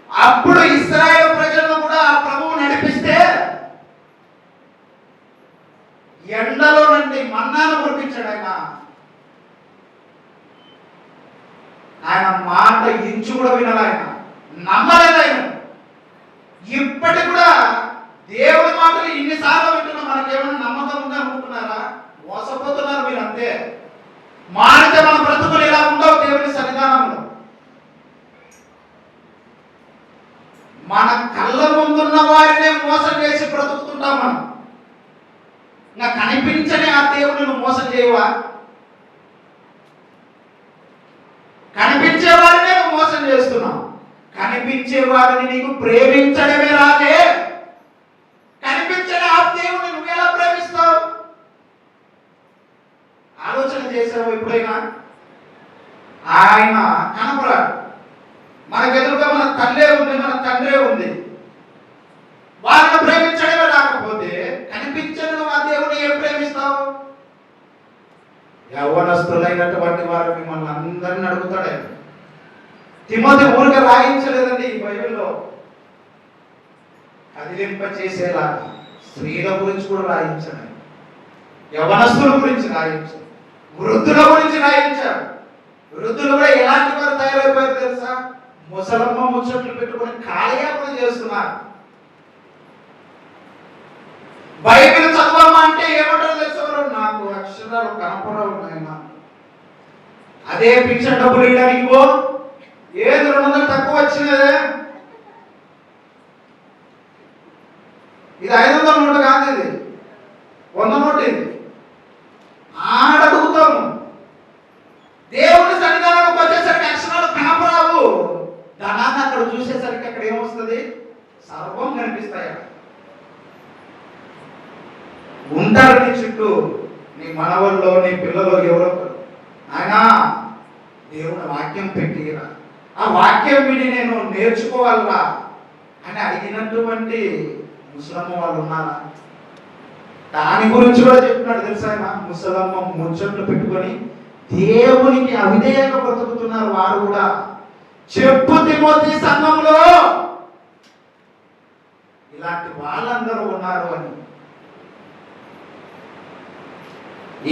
అప్పుడు ఇశ్రాయేలు ప్రజలను కూడా ఆ ప్రభువు నడిపిస్తే ఎండలో నుండి మన్నాను కురిపించాడు ఆయన. ఆయన మాట ఇంచు కూడా వినాలి, ఆయన నమ్మలేదు. ఆయన ఇప్పటి కూడా దేవుడి మాటలు ఇన్నిసార్లు వింటున్నాం. మనకేమైనా నమ్మకం ఉందా అనుకుంటున్నారా? మోసపోతున్నారు మీరు అంతే. మారితే మన బ్రతుకులు ఇలా ఉండవు దేవుని సన్నిధానంలో. మన కళ్ళ ముందున్న వారినే మోసం చేసి బ్రతుకుతుంటాం మనం. ఇంకా కనిపించని ఆ దేవుని నువ్వు మోసం చేయవా? కనిపించే వారినే నువ్వు మోసం చేస్తున్నావు. కనిపించే వారిని నీకు ప్రేమించడమే రాదే. కనిపించని ఆ దేవుని నువ్వు ఎలా ప్రేమిస్తావు? ఆలోచన చేసావు ఎప్పుడైనా? ఆయన కనపరాడు. మనకు ఎదురుగా మన తల్లే ఉంది, మన తండ్రే ఉంది. వాళ్ళని ప్రేమించడమే రాకపోతే కనిపించని నువ్వు ఆ దేవుని ఏం ప్రేమిస్తావు? యవ్వనస్తులైనటువంటి వారు మిమ్మల్ని అందరిని అడుగుతాడే. తిమోతి ఊరిక రాయించలేదండి ఈ బైబిల్లో. కదిలింప చేసేలాగా స్త్రీల గురించి కూడా రాయించాడు, యవ్వనస్తుల గురించి రాయించాడు, వృద్ధుల గురించి రాయించాడు. వృద్ధులు కూడా ఎలాంటి వారు తయారైపోయారు తెలుసా? ముసలమ్మ ముచ్చట్లు పెట్టుకుని కాలయాపన చేస్తున్నారు. బైబిల్ చదవమ్మా అంటే ఏమంటారు తెలుసు? నాకు అక్షరాలు కనపడవు నాయన. అదే పింఛన్ డబ్బులు ఇవ్వడానికి పో, ఏది 200 తక్కువ వచ్చినదే. ఇది 500 నోటు కాదు, ఇది 100 నోటు. ఇది ఆడడుగుతాము. దేవుని సన్నిధానానికి వచ్చేసరికి అక్షరాలు కనపరావు. ధనాన్ని అక్కడ చూసేసరికి అక్కడ ఏమొస్తుంది? సర్వం కనిపిస్తాయి. ఉంటారు నీ చుట్టూ, నీ మనవల్లో, నీ పిల్లలు ఎవరో ఆయన దేవుని వాక్యం పెట్టిరా, ఆ వాక్యం విని నేను నేర్చుకోవాలరా అని అడిగినటువంటి ముసలమ్మ వాళ్ళు ఉన్నారా? దాని గురించి కూడా చెప్తున్నాడు తెలుసా ఆయన. ముసలమ్మ ముచ్చట్లు పెట్టుకొని దేవునికి అవిధేయంగా బ్రతుకుతున్నారు వారు కూడా. చెప్పు తిమోతి సంఘంలో ఇలాంటి వాళ్ళందరూ ఉన్నారు అని.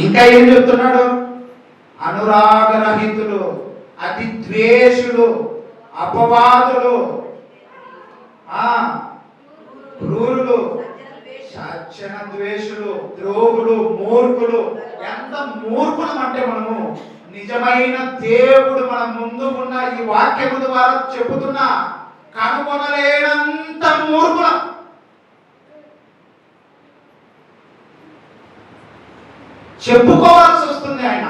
ఇంకా ఏం చెప్తున్నాడు? అనురాగరహితులు, అతి ద్వేషులు, అపవాదులు, క్రూరులు, సజ్జన ద్వేషులు, ద్రోహులు, మూర్ఖులు. ఎంత మూర్ఖులం అంటే మనము నిజమైన దేవుడు మన ముందు ఉన్న ఈ వాక్యము ద్వారా చెబుతున్నా కనుగొనలేనంత మూర్ఖులం. చెప్పుకోవాల్సి వస్తుంది ఆయన.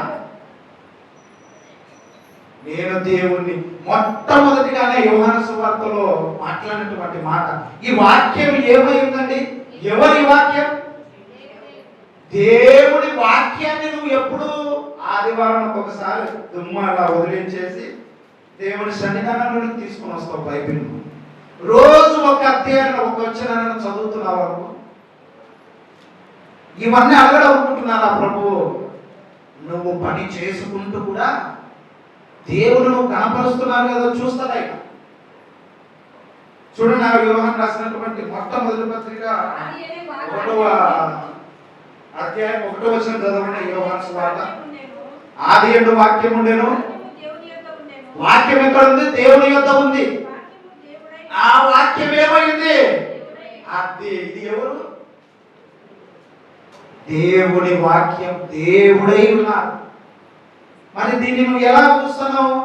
నేను దేవుణ్ణి మొట్టమొదటిగానే యోహాను సువార్తలో మాట్లాడినటువంటి మాట. ఈ వాక్యం ఏమైందండి? ఎవరి వాక్యం? దేవుడి వాక్యాన్ని నువ్వు ఎప్పుడు ఆదివారం ఒకసారి దుమ్మలా వదిలించేసి దేవుడి సన్నిధానంలోకి తీసుకుని వస్తావు. బైబిల్ రోజు ఒక అధ్యాయంలో ఒక వచనాన్ని చదువుతున్నావు అనుకో. ఇవన్నీ అడగడనుకుంటున్నారా ప్రభు? నువ్వు పని చేసుకుంటూ కూడా దేవుడు నువ్వు కనపరుస్తున్నారు కదా, చూస్తారా? ఇక చూడండి, ఆ యోహాను రాసినటువంటి మొట్టమొదటి పత్రిక 1వ అధ్యాయం 1వ వచనం చదవండి. యోహాను సువార్త. ఆదియందు వాక్యం ఉండెను, వాక్యం ఎక్కడ ఉంది? దేవుని యొద్ద ఉంది. ఆ వాక్యం ఏమైంది? అది ఇది ఎవరు? దేవుని వాక్యం. దేవుడై ఉన్నారు. మరి దీన్ని నువ్వు ఎలా చూస్తున్నావు?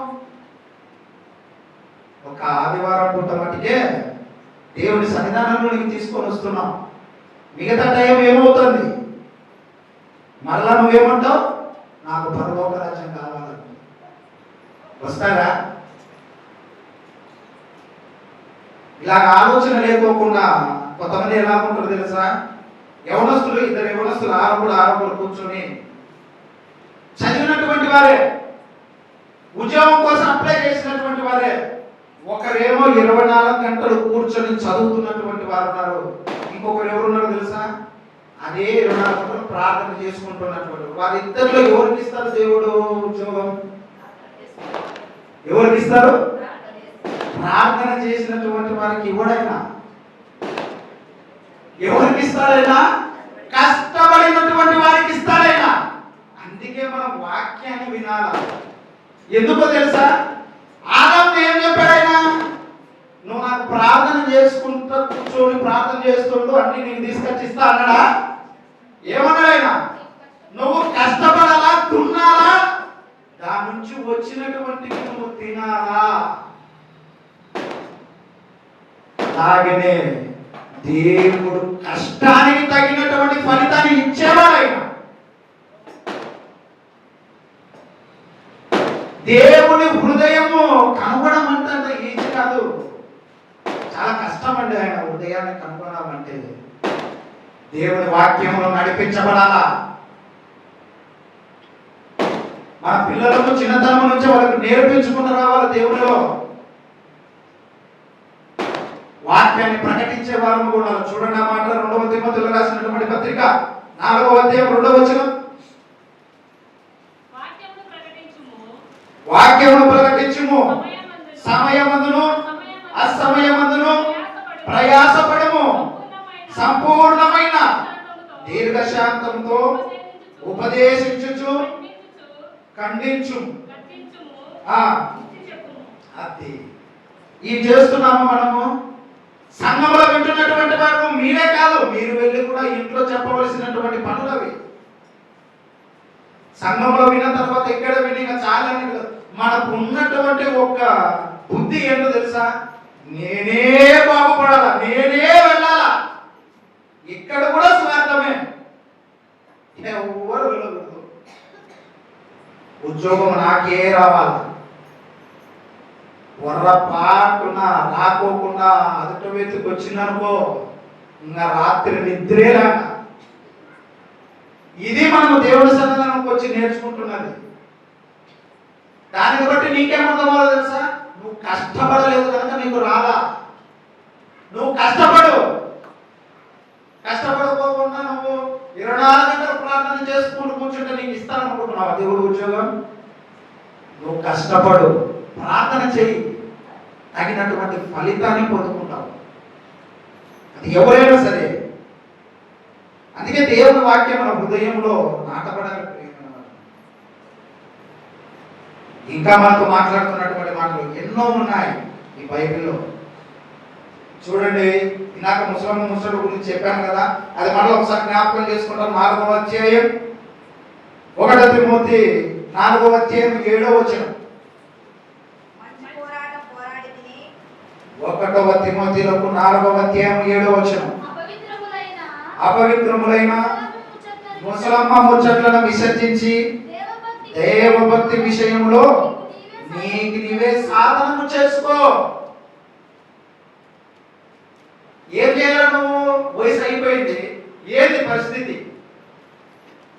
ఒక ఆదివారం పూట మటుకే దేవుని సన్నిధానంలోనికి తీసుకొని వస్తున్నావు. మిగతా టైం ఏమవుతుంది? మరలా నువ్వేమంటావు? నాకు పరలోక రాజ్యం కావాలని వస్తారా? ఇలాగ ఆలోచన లేకోకుండా కొంతమంది ఎలా ఉంటారు తెలుసా? యవనస్తులు, ఇద్దరు యవనస్తులు ఆరుగురు కూర్చొని చదివినటువంటి వారే, ఉద్యోగం కోసం అప్లై చేసినటువంటి వారే. ఒకరేమో 24 గంటలు కూర్చొని చదువుతున్నటువంటి వారు ఉన్నారు. ఇంకొకరు ఎవరున్నారు తెలుసా? అదే 24 గంటలు ప్రార్థన చేసుకుంటున్నటువంటి వారిద్దరిలో ఎవరికి ఇస్తారు దేవుడు ఉద్యోగం? ఎవరికి ఇస్తారు? ప్రార్థన చేసినటువంటి వారికి ఇవ్వడైనా. ఎవరికి ఇస్తాడైనా? కష్టపడినటువంటి వారికి ఇస్తాడైనా. అందుకే మనం వాక్యాన్ని వినాల. ఎందుకో తెలుసా? ఆదాము ఏం చెప్పాడైనా? నువ్వు నాకు ప్రార్థన చేసుకుంటూ కూర్చొని ప్రార్థన చేస్తుంటూ అన్ని నేను తీసుకొచ్చి ఇస్తా అన్నాడా? ఏమన్నాడైనా? నువ్వు కష్టపడాలా, దున్నాలా, దాని నుంచి వచ్చినటువంటి నువ్వు తినాలా. అలాగనే దేవుడు కష్టానికి తగినటువంటి ఫలితాన్ని ఇచ్చేవాడైనా. దేవుని హృదయము కనుగొనడం అంటే ఈజీ కాదు, చాలా కష్టం అండి. ఆయన హృదయాన్ని కనుగొనాలంటే దేవుని వాక్యంలో నడిపించబడాలా. మన పిల్లలకు చిన్నతనం నుంచి వాళ్ళకి నేర్పించుకుంటూ రావాలి. దేవునిలో వాక్యాన్ని ప్రకటించే వారు కూడా. చూడండి ఆ మాట 2వ తిమోతిలో రాసినటువంటి పత్రిక 4వ అధ్యాయం 2వ వచనం. వాక్యమును ప్రకటించుము, సమయమందును అసమయమందును ప్రయాసపడము, సంపూర్ణమైన దీర్ఘశాంతంతో ఉపదేశించుచు ఖండించు. అది ఇవి చేస్తున్నాము మనము. సంఘంలో వింటున్నటువంటి వారు మీరే కాదు, మీరు వెళ్ళి కూడా ఇంట్లో చెప్పవలసినటువంటి పనులు అవి. సంఘంలో విన్న తర్వాత ఇక్కడ విని చాలని మనకు ఉన్నటువంటి ఒక బుద్ధి ఏంటో తెలుసా? నేనే బాగుపడాలా, నేనే వెళ్ళాలా. ఇక్కడ కూడా స్వార్థమే. ఎవరు వెళ్ళకూడదు. ఉద్యోగం నాకే రావాలి. పొర్రపాటున రాకోకుండా అదుట వెతుకు వచ్చిందనుకో, ఇంకా రాత్రి నిద్రేలాగా. ఇది మనం దేవుడి సన్నిధానంకి వచ్చి నేర్చుకుంటున్నది. దానిని బట్టి నీకేమర్థమో తెలుసా? నువ్వు కష్టపడలేదు కనుక నీకు రాదా. నువ్వు కష్టపడకోకుండా నువ్వు 24 గంటలు ప్రార్థన చేసుకుంటూ కూర్చుంటే నీకు ఇస్తాననుకుంటున్నావా దేవుడు ఉద్యోగం? నువ్వు కష్టపడు, ప్రార్థన చేయి, తగినటువంటి ఫలితాన్ని పొందుకుంటావు. అది ఎవరైనా సరే. అందుకే దేవుని వాక్యం మన హృదయంలో నాటపడాలి. ఇంకా మనతో మాట్లాడుతున్నటువంటి మాటలు ఎన్నో ఉన్నాయి ఈ బైబిల్లో. చూడండి, ఇందాక ముసలి గురించి చెప్పాను కదా, అది మళ్ళీ ఒకసారి జ్ఞాపకం చేసుకుంటాం. 4వ అధ్యాయం 1 తిమోతి 4వ అధ్యాయం 7వ వచనం. 1వ తిమోతిలకు 4వ అధ్యాయం 7వ వచనం. అపవిత్రములైన ముసలమ్మ ముచ్చట్లను విసర్జించి దేవభక్తి విషయంలో నీకు నీవే సాధనము చేసుకో. ఏం చేయాలి? నువ్వు వయసు అయిపోయింది, ఏంది పరిస్థితి?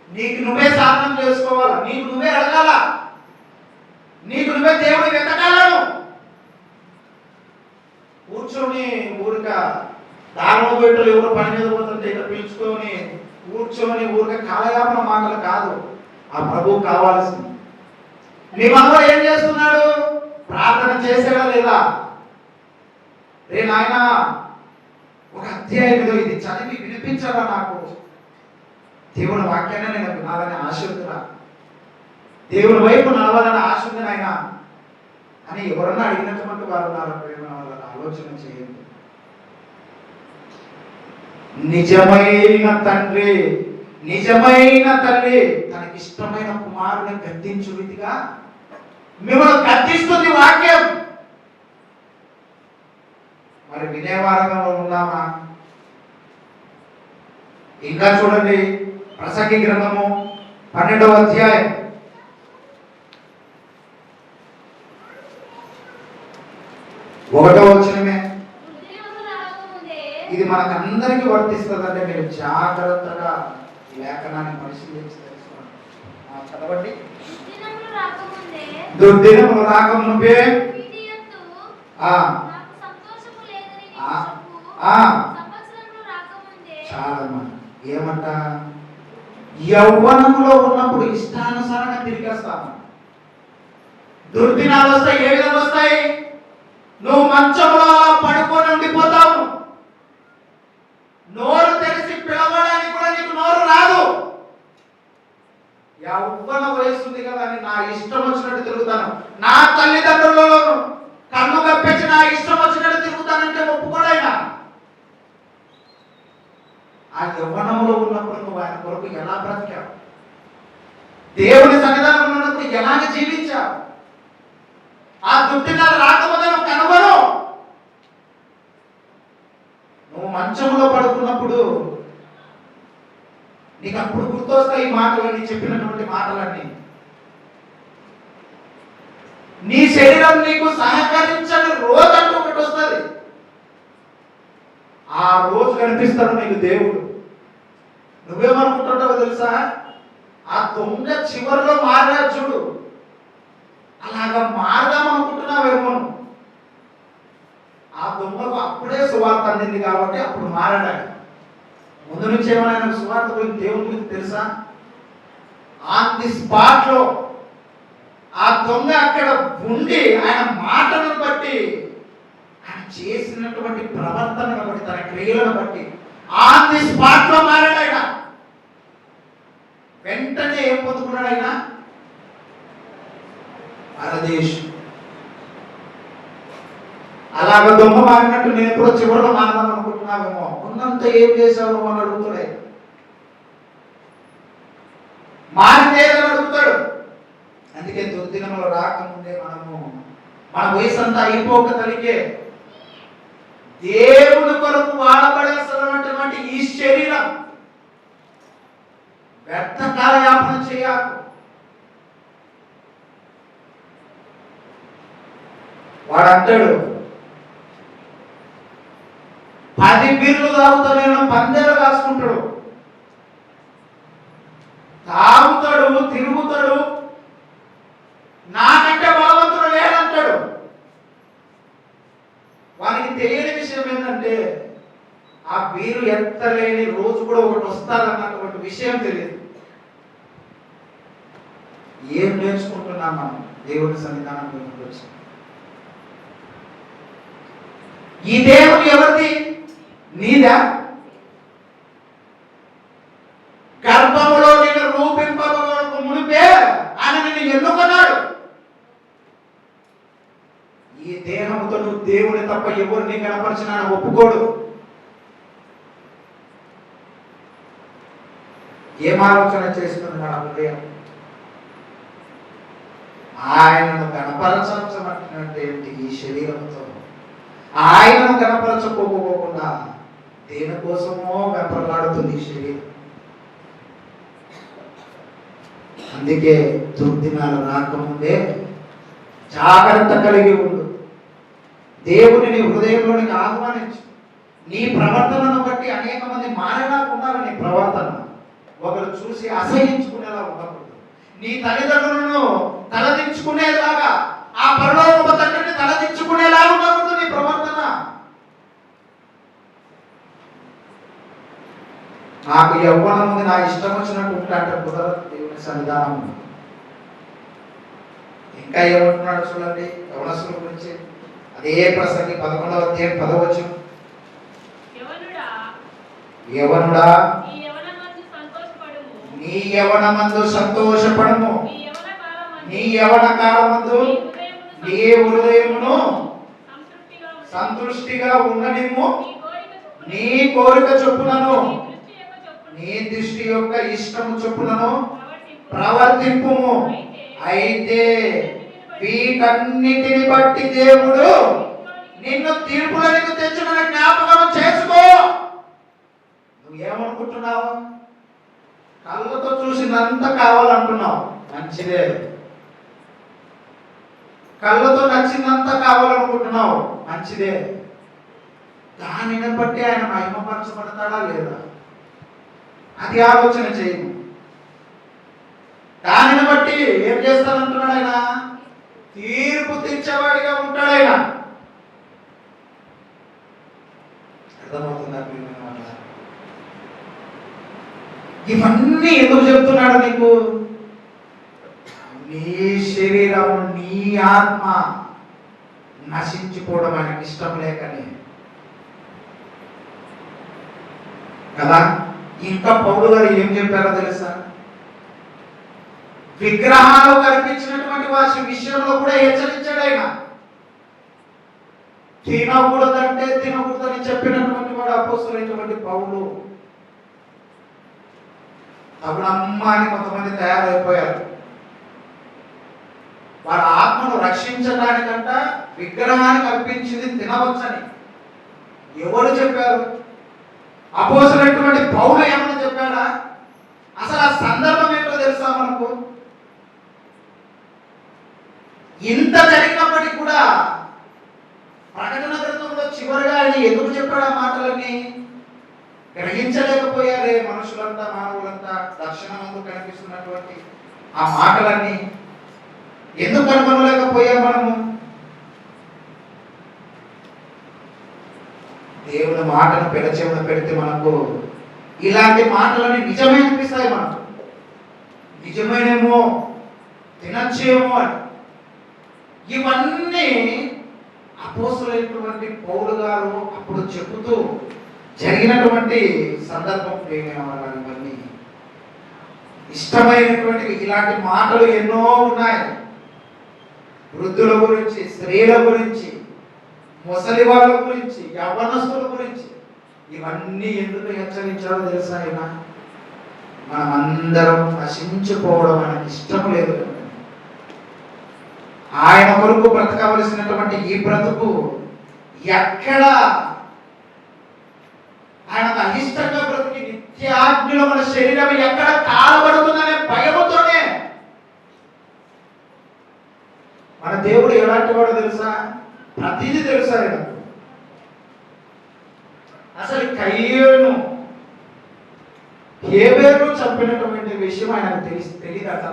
నీకు నువ్వే సాధనం చేసుకోవాలా, నీకు నువ్వే అడగాల, నీకు నువ్వే దేవుని వెతకాలను. కూర్చొని ఊరిక దారుణ పెట్టలు ఎవరో పని మీద పోతుంటే ఇక్కడ పిలుచుకొని కూర్చొని ఊరిక కాలయాపన మాటలు కాదు ఆ ప్రభువు కావాల్సింది. నీ మనలో ఏం చేస్తున్నాడు? ప్రార్థన చేసాడా లేదా? రే నాయనా, ఒక అధ్యాయం ఏదో ఇది చదివి వినిపించాలా, నాకు దేవుని వాక్యాన్ని నేను వినాలని ఆశ ఉందిరా, దేవుని వైపు నడవాలని ఆశ ఉంది నాయన అని ఎవరన్నా అడిగినటువంటి వారు ఉన్నారు. ప్రేమ వాళ్ళని ఆలోచన చేయండి. నిజమైన తండ్రి, నిజమైన తల్లి తనకి ఇష్టమైన కుమారుని గద్దించు రీతిగా మిమ్మల్ని గద్దిస్తుంది వాక్యం. మరి వినేవారంగా ఉన్నామా? ఇంకా చూడండి, ప్రసంగి గ్రంథము 12వ అధ్యాయం 1వ వచనమే. ఇది మనకందరికీ వర్తిస్తుందంటే మీరు జాగ్రత్తగా ఈ లేఖనాన్ని పరిశీలించి తెలుసుకోండి. చదవండి. దుర్దినములు రాకమునుపే చాలా ఏమంట, యవ్వనములో ఉన్నప్పుడు ఇష్టానుసారంగా తిరిగేస్తాము. దుర్దినాలు వస్తాయి. ఏ విధంగా వస్తాయి? నువ్వు మంచంలో పడుకొని ఉండిపోతావు. నోరు తెరిచి పిలవడానికి కూడా నీకు నోరు రాదు. యవ్వన వయసు ఉంది కదా అని నా ఇష్టం వచ్చినట్టు తిరుగుతాను, నా తల్లిదండ్రులలో కన్ను కప్పించి నా ఇష్టం వచ్చినట్టు తిరుగుతానంటే ఒప్పుకోడైనా. ఆ యవ్వనంలో ఉన్నప్పుడు నువ్వు ఆయన కొరకు ఎలా బ్రతికావు? దేవుని సన్నిధానంలో ఉన్నప్పుడు ఎలాగ జీవించావు? ఆ దుర్దినాలు రాకపోతే నువ్వు కనుగొను. నువ్వు మంచంలో పడుకున్నప్పుడు నీకు అప్పుడు గుర్తొస్తాయి ఈ మాటలన్నీ, చెప్పినటువంటి మాటలన్నీ. నీ శరీరం నీకు సహకరించని రోజు అంటూ ఒకటి వస్తుంది. ఆ రోజు కనిపిస్తాడు నీకు దేవుడు. నువ్వేమనుకుంటుంటావో తెలుసా? ఆ దొంగ చివరిలో మారా చూడు, అలాగా మారదాం అనుకుంటున్నావేమో. ఆ దొంగకు అప్పుడే సువార్త అందింది కాబట్టి అప్పుడు మారాడు. ముందు నుంచి ఏమైనా సువార్త గురించి దేవుని గురించి తెలుసా? ఆన్ ది స్పాట్ లో ఆ దొంగ అక్కడ ఉండి ఆయన మాటలను బట్టి, ఆయన చేసినటువంటి ప్రవర్తనను బట్టి, తన క్రియలను బట్టి ఆన్ ది స్పాట్ లో మారాడు. ఆయన వెంటనే ఏం పొందుకున్నాడు? ఆయన పరదేశం. అలాగ దొంగ మారినట్టు నేను ఎప్పుడో చివరిలో మారదాం అనుకుంటున్నావేమో. ఉన్నంత ఏం చేశావు అని అడుగుతాడే. మారితేదని అడుగుతాడు. అందుకే దుర్దినములు రాకముందే మన వయసు అంతా అయిపోక తలికే దేవుని కొరకు వాడబడాల్సినటువంటి ఈ శరీరం వ్యర్థ కాలయాపన చేయాలి. వాడు అంటాడు, 10 బీర్లు తాగుతాడేమో, పందేలు కాసుకుంటాడు, తాగుతాడు, తిరుగుతాడు, నాకంటే తెలియని విషయం ఏంటంటే ఆ బీరు ఎత్తలేని రోజు కూడా ఒకటి వస్తారన్నటువంటి విషయం తెలియదు. ఏం నేర్చుకుంటున్నాం మనం దేవుని సన్నిధానం వచ్చి? ఈ దేహం ఎవరిది? నీదా? గర్భములో నిన్ను రూపింపబడక మునిపే ఆయన నిన్ను ఎన్నుకున్నాడు. ఈ దేహంతో నువ్వు దేవుని తప్ప ఎవరిని కనపరిచినా ఒప్పుకోడు. ఏం ఆలోచన చేస్తుంది మన హృదయం? ఆయనను కనపరచమంటున్నట్టు ఈ శరీరంతో ఆయనను కనపరచకపోకుండా దేనికోసమో వెంపలాడుతుంది ఈ శరీరం. అందుకే దుర్దినాలు రాకముందే జాగ్రత్త కలిగి ఉండు. దేవుని నీ హృదయంలోనికి ఆహ్వానించు. నీ ప్రవర్తనను బట్టి అనేక మంది మారేలా ఉండాలి. నీ ప్రవర్తన ఒకరు చూసి అసహించుకునేలా ఉండకూడదు. నీ తల్లిదండ్రులను తలదించుకునేలాగా, ఆ పరలోకపు తండ్రిని తలదించుకునేలా ఉండకూడదు నీ ప్రవర్తన. నాకు యవ్వనం ఉంది, నా ఇష్టం వచ్చినట్టు ఉంటాంటే కుదరదు దేవుని సన్నిధానం. ఇంకా ఏమంటున్నాడు చూడండి యవనస్తుల గురించి. అదే ప్రసంగి 11వ అధ్యాయం 10వ వచనం. యవనుడా నీ యవనమందు సంతోషపడము, నీ యవన కాలమందు నీ హృదయమును సంతృష్టిగా ఉండనిమ్ము, నీ కోరిక చొప్పునను నీ దృష్టి యొక్క ఇష్టము చొప్పునను ప్రవర్తింపుము. అయితే వీటన్నిటిని బట్టి దేవుడు నిన్ను తీర్పులకు తెచ్చుకున్న జ్ఞాపకం చేసుకో. నువ్వేమనుకుంటున్నావు? కళ్ళతో చూసినంత కావాలంటున్నావు, మంచిదే. కళ్ళతో నచ్చినంత కావాలనుకుంటున్నావు, మంచిదే. దానిని బట్టి ఆయన మహిమపరచబడతాడా లేదా అది ఆలోచన చేయము. దానిని బట్టి ఏం చేస్తానంటున్నాడు ఆయన? తీర్పు తీర్చేవాడిగా ఉంటాడు ఆయన. అర్థమవుతుందా? ఇవన్నీ ఎందుకు చెప్తున్నాడు నీకు? నీ శరీరం, నీ ఆత్మ నశించిపోవడం ఆయనకి ఇష్టం లేకనే కదా. ఇంకా పౌలు గారు ఏం చెప్పారో తెలుసా? విగ్రహాలు కల్పించినటువంటి వారి విషయంలో కూడా హెచ్చరించాడు ఆయన. తినకూడదంటే తినకూడదని చెప్పినటువంటి వాడు అపోస్తలుడైనటువంటి పౌలు. తగునమ్మా అని కొంతమంది తయారైపోయారు. వారి ఆత్మను రక్షించడానికంట విగ్రహాన్ని కల్పించింది తినవచ్చని ఎవరు చెప్పారు? అపోస్తలుడైనటువంటి పౌలు ఏమని చెప్పాడా? అసలు ఆ సందర్భం ఏంటో తెలుసా మనకు? ఇంత జరిగినప్పటికీ కూడా ప్రకటన గ్రంథంలో చివరిగా ఆయన ఎందుకు చెప్పాడు ఆ మాటలన్నీ? గ్రహించలేకపోయారే మనుషులంతా, మానవులంతా. దర్శనమందు కనిపిస్తున్నటువంటి ఆ మాటలన్నీ ఎందుకు కనుగొనలేకపోయాం మనము? దేవుని మాటను పెడచెవిన పెడితే మనకు ఇలాంటి మాటలన్నీ నిజమే అనిపిస్తాయి. మనకు నిజమేనేమో, తినచ్చేమో అని. ఇవన్నీ అపోస్తలుడైనటువంటి పౌలు గారు అప్పుడు చెబుతూ జరిగినటువంటి సందర్భం ప్రేమైన వాళ్ళ ఇవన్నీ ఇష్టమైనటువంటి ఇలాంటి మాటలు ఎన్నో ఉన్నాయి. వృద్ధుల గురించి, స్త్రీల గురించి, ముసలి వాళ్ళ గురించి, యవ్వనస్తుల గురించి. ఇవన్నీ ఎందుకు హెచ్చరించాలో తెలుసా? ఆయన మనమందరం నశించిపోవడం ఆయనకి ఇష్టం లేదు. ఆయన కొరకు బ్రతకవలసినటువంటి ఈ బ్రతుకు ఎక్కడ ఆయనకు అయిష్టంగా బ్రతికి నిత్యాగ్నిలో మన శరీరం ఎక్కడ కాలబడుతుందనే భయముతోనే. మన దేవుడు ఎలాంటి వాడో తెలుసా? ప్రతిదీ తెలుసా ఆయనకు. అసలు కయ్యేను హేబేలు చంపినటువంటి విషయం ఆయనకు తెలియదట.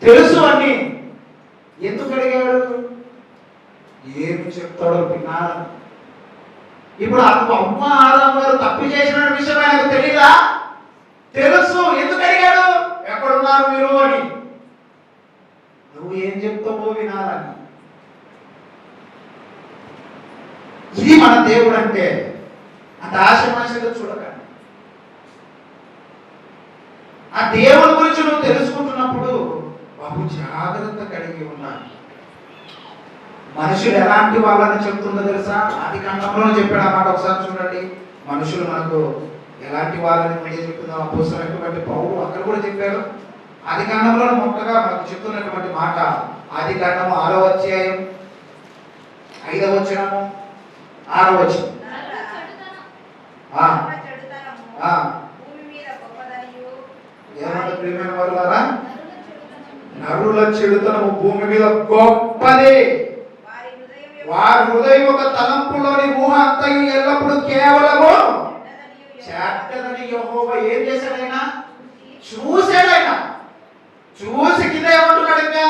తెలుసు అని ఎందుకు అడిగాడు? ఏమి చెప్తాడో వినాలని. ఇప్పుడు అమ్మ ఆదాము గారు తప్పు చేసిన విషయం ఆయనకు తెలీదా? తెలుసు. ఎందుకు అడిగాడు? ఎక్కడున్నారు మీరు అని. నువ్వు ఏం చెప్తావో వినాలని. ఇది మన దేవుడు అంటే. అంత ఆశమాషగా చూడకండి. ఆ దేవుని గురించి నువ్వు తెలుసుకుంటున్నప్పుడు బాబు జాగ్రత్త కలిగి ఉండాలి. మనుషులు ఎలాంటి వాళ్ళని చెప్తుందో తెలుసా? ఆది కాండంలోనే చెప్పాడు అన్నమాట. ఒకసారి చూడండి, మనుషులు మనకు ఎలాంటి వాళ్ళని ముందే చెప్తుందో అపోస్తలుడైనటువంటి పౌలు అక్కడ కూడా చెప్పాడు. ఆది కాండంలో మొట్టగా మనకు చెప్తున్నటువంటి మాట, ఆది కాండము 6వ అధ్యాయం 5వ వచనము 6వ వచనం. ఏమంటే ప్రియమైన వారులారా, నరుల చెడుతనము భూమి మీద గొప్పది. వారి హృదయం ఒక తలంపులోని ఊహ అంతయు ఎల్లప్పుడు కేవలము చెడ్డదని యెహోవా ఏం చేశాడైనా చూశాడైనా. చూసి కింద ఏమంటున్నాడు? ఇంకా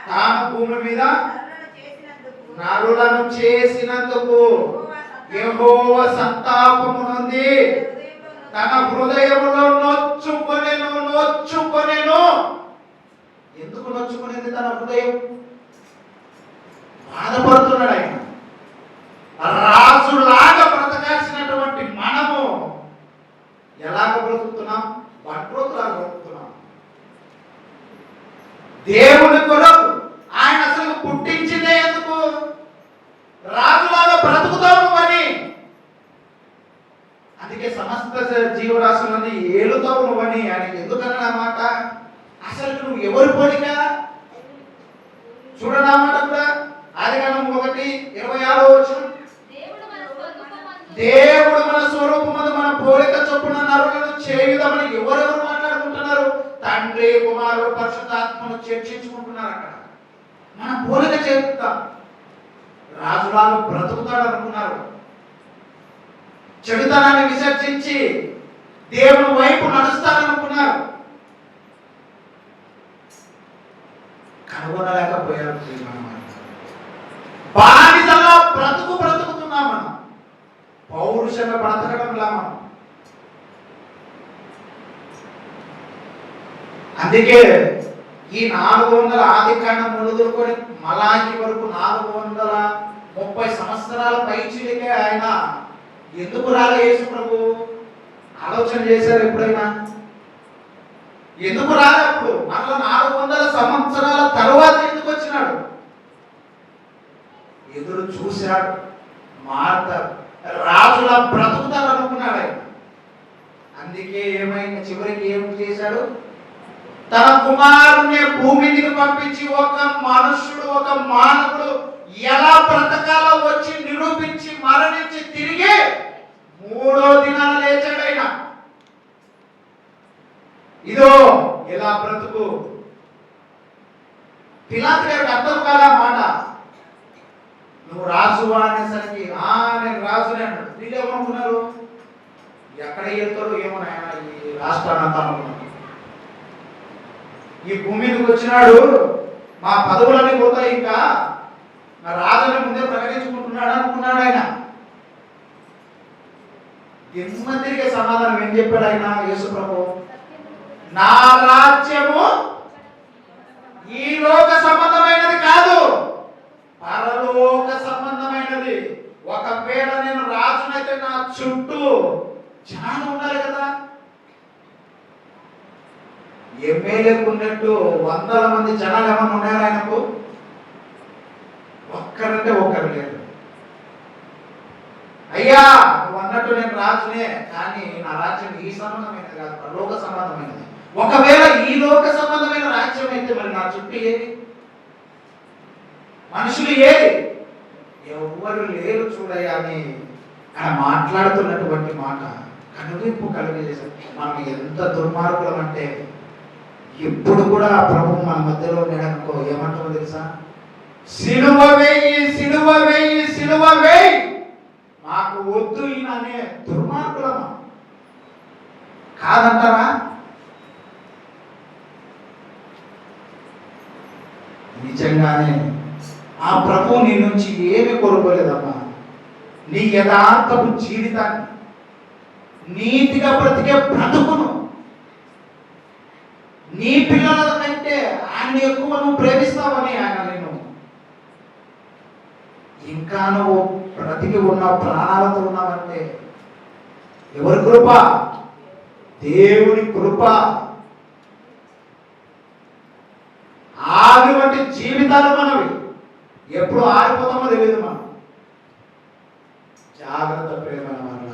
తాను భూమి మీద నరులను చేసినందుకు యెహోవా సంతాపము నొంది తన హృదయములో నొచ్చుకొనెను. ఎందుకు నొచ్చుకునేది? తన హృదయం బాధపడుతున్నాడు. ఆయన రాజులాగా బ్రతకాల్సినటువంటి మనము ఎలాగ బ్రతుకుతున్నాం? బంట్రోతులాగా బ్రతుకుతున్నాం. దేవుని కొరకు ఆయన అసలు పుట్టించిందే ఎందుకు? రాజులాగా బ్రతుకుతాము అని. అందుకే సమస్త జీవరాశులని ఏలుతావు నువ్వని ఆయన ఎందుకన్నా మాట. అసలు నువ్వు ఎవరి పోలిక? చూడనా మాట కూడా. ఆదికాండం 1:26వ వచనం, దేవుడు మన స్వరూపమందు మన పోలిక చొప్పున నరులను చేయుదామని ఎవరెవరు మాట్లాడుకుంటున్నారు? తండ్రి, కుమారుడు, పరిశుద్ధాత్మను చర్చించుకుంటున్నారు. అక్కడ మన పోలిక చేస్తాం. రాజులాగా బ్రతుకుతాడు అనుకున్నారు. చెడుతనాన్ని విసర్జించి దేవుని వైపు నడుస్తారనుకున్నారు. కనుగొనలేకపోయారు. బానిసలా బ్రతుకుతున్నాం మనం. పౌరుషంగా బ్రతకడంలా మనం. అందుకే ఈ 400 ఆదికాండం మొదలుకొని మలాకి వరకు 430 సంవత్సరాల పైచిలికే ఆయన ఎందుకు రాలే యేసు ప్రభు? ఆలోచన చేశారు ఎప్పుడైనా? ఎందుకు రాలే? అప్పుడు మళ్ళా 400 సంవత్సరాల తరువాత ఎందుకు వచ్చినాడు? ఎదురు చూశాడు. మారతారు, రాజులా బ్రతుకుతారు అనుకున్నాడు ఆయన. అందుకే ఏమైనా చివరికి ఏం చేశాడు? తన కుమారుని భూమి మీదకి పంపించి ఒక మనుషుడు, ఒక మానవుడు ఎలా బ్రతకాలో వచ్చి నిరూపించి మరణించి తిరిగి 3వ దినాన లేచాడు ఆయన. ఇదో ఎలా బ్రతుకు. పిలాతు గారికి అర్థం కాదా మాట. నువ్వు రాజువా అనేసరికి నేను రాజునే అన్నాడు. వీళ్ళు ఏమనుకున్నారు? ఎక్కడ వెళ్తారో ఏమో ఆయన ఈ రాష్ట్రాన్ని అనుకున్నాడు. ఈ భూమి మీదకి వచ్చినాడు, మా పదవులన్నీ పోతాయి, ఇంకా నా రాజుని ముందే ప్రకటించుకుంటున్నాడు అనుకున్నాడు ఆయన. తిరిగే సమాధానం ఏం చెప్పాడు ఆయన? యేసు ప్రభు, నా రాజ్యము ఈ లోక సంబంధమైనది కాదు, పరలోక సంబంధమైనది. ఒకవేళ నేను రాజునైతే నా చుట్టూ జనాలు ఉండాలి కదా. ఎమ్మెల్యేకు ఉన్నట్టు 100 మంది జనాలు ఏమన్నా ఉన్నారు ఆయనకు? ఒక్కరంటే ఒక్కరు లేరు. అయ్యా నువ్వు అన్నట్టు నేను రాజునే, కానీ నా రాజ్యం ఈ సంబంధమైనది కాదు, పరలోక సంబంధమైనది. ఒకవేళ ఈ లోక సంబంధమైన రాజ్యం అయితే మరి నా చుట్టూ ఏది? మనుషులు ఏది? ఎవరు లేరు చూడయ్యా అని ఆయన మాట్లాడుతున్నటువంటి మాట కనువిప్పు కలిగజేశారు. మనం ఎంత దుర్మార్గులం అంటే ఇప్పుడు కూడా ప్రభు మన మధ్యలో ఉన్నాడనుకో ఏమంటామో తెలుసా? సిలువ వేయి, సిలువ వేయి, సిలువ వేయి, మాకు వద్దు ఈయన అనే దుర్మార్గులమా కాదంటారా? నిజంగానే ఆ ప్రభు నీ నుంచి ఏమి కోరుకోలేదమ్మా. నీ యథార్థపు జీవితాన్ని, నీతిగా బ్రతికే బ్రతుకును, నీ పిల్లల కంటే ఆయన ఎక్కువ నువ్వు ప్రేమిస్తావని ఆయన నేను ఇంకా నువ్వు బ్రతికి ఉన్న ప్రాణాలతో ఉన్నావంటే ఎవరి కృప? దేవుని కృప. ఆవి వంటి జీవితాలు మనవి. ఎప్పుడు ఆరిపోతామో తెలియదు మనం. జాగ్రత్త ప్రేమ వల్ల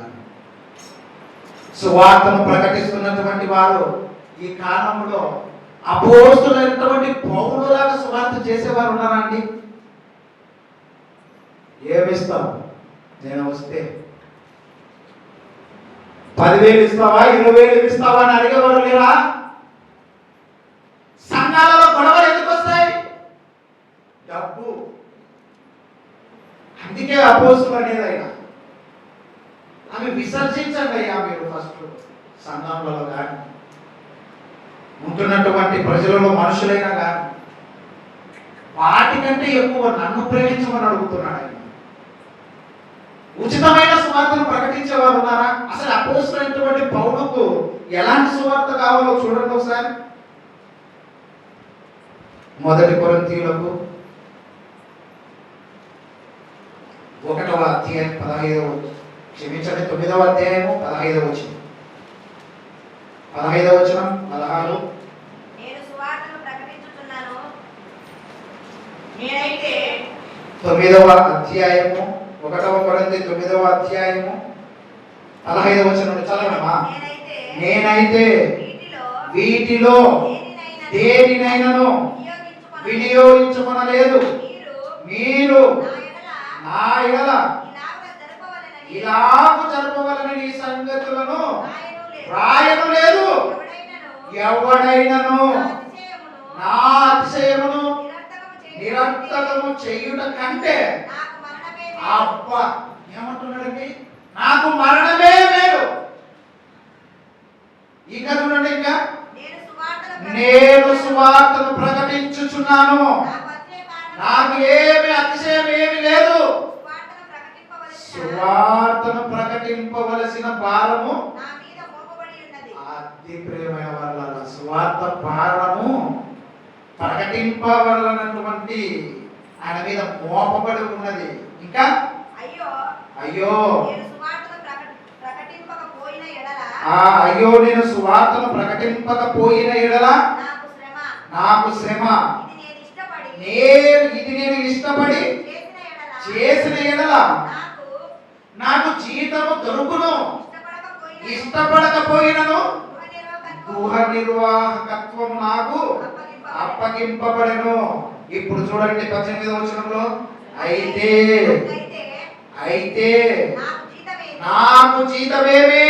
సువార్తను ప్రకటిస్తున్నటువంటి వారు ఈ కాలంలో అపోస్తులైనటువంటి పౌలులాగా సువార్త చేసేవారు ఉన్నారా అండి? ఏమిస్తావు? నేను వస్తే 10,000 ఇస్తావా, 20,000 ఇస్తావా అని అడిగేవారు లేరా? సంఘాలలో గొడవలు ఎందుకు వస్తాయి? డబ్బు. అందుకే అపోస్తులు అనేది ఆయన అవి విసర్జించండి అయ్యా మీరు. ఫస్ట్ సంఘంలో కానీ ఉంటున్నటువంటి ప్రజలలో మనుషులైనా కానీ వాటికంటే ఎక్కువ నన్ను ప్రేమించమని అడుగుతున్నాడు ఆయన. ఉచితమైన సువార్తను ప్రకటించేవారు ఉన్నారా? అసలు అపోస్తులైనటువంటి పౌలుకు ఎలాంటి సువార్త కావాలో చూడండి ఒకసారి. 1 కొరింథీయులకు 1వ అధ్యాయం 9వ అధ్యాయము 15వ వచనం. 15వ వచనం 16. నేను సువార్తను ప్రకటించుచున్నాను. నేనైతే 9వ అధ్యాయము 1వ కొరింథీ 9వ అధ్యాయము 15వ వచనం చదవమ్మా. నేనైతే వీటిలో దేనినైనాను వినియోగించుకొనలేదు. మీరు నా ఎడల ఇలాగు జరపవలనని ఈ సంగతులను రాయను లేదు. ఎవడైనను నా అతిశయమును నిరర్థకము చేయుట కంటే అబ్బా ఏమంటున్నాడండి? నాకు మరణమే మేలు. ఇక చూడండి, ఇంకా నేను సువార్తను ప్రకటించుచున్నాను. నాకు ఏమి అతిశయం ఏమి లేదు. సువార్తను ప్రకటింపవలసిన భారము అతి ప్రియమైన వాళ్ళ సువార్త భారము ప్రకటింపవలనటువంటి ఆయన మీద మోపబడి ఉన్నది. ఇంకా అయ్యో నేను సువార్తను ప్రకటింపకపోయిన ఎడల నాకు శ్రమ. నేను ఇష్టపడి చేసిన ఎడల నాకు జీతము దొరుకును. ఇష్టపడకపోయినను గృహ నిర్వాహకత్వం నాకు అప్పగింపబడెను. ఇప్పుడు చూడండి 18వ వచనంలో, అయితే నాకు జీతమేమి?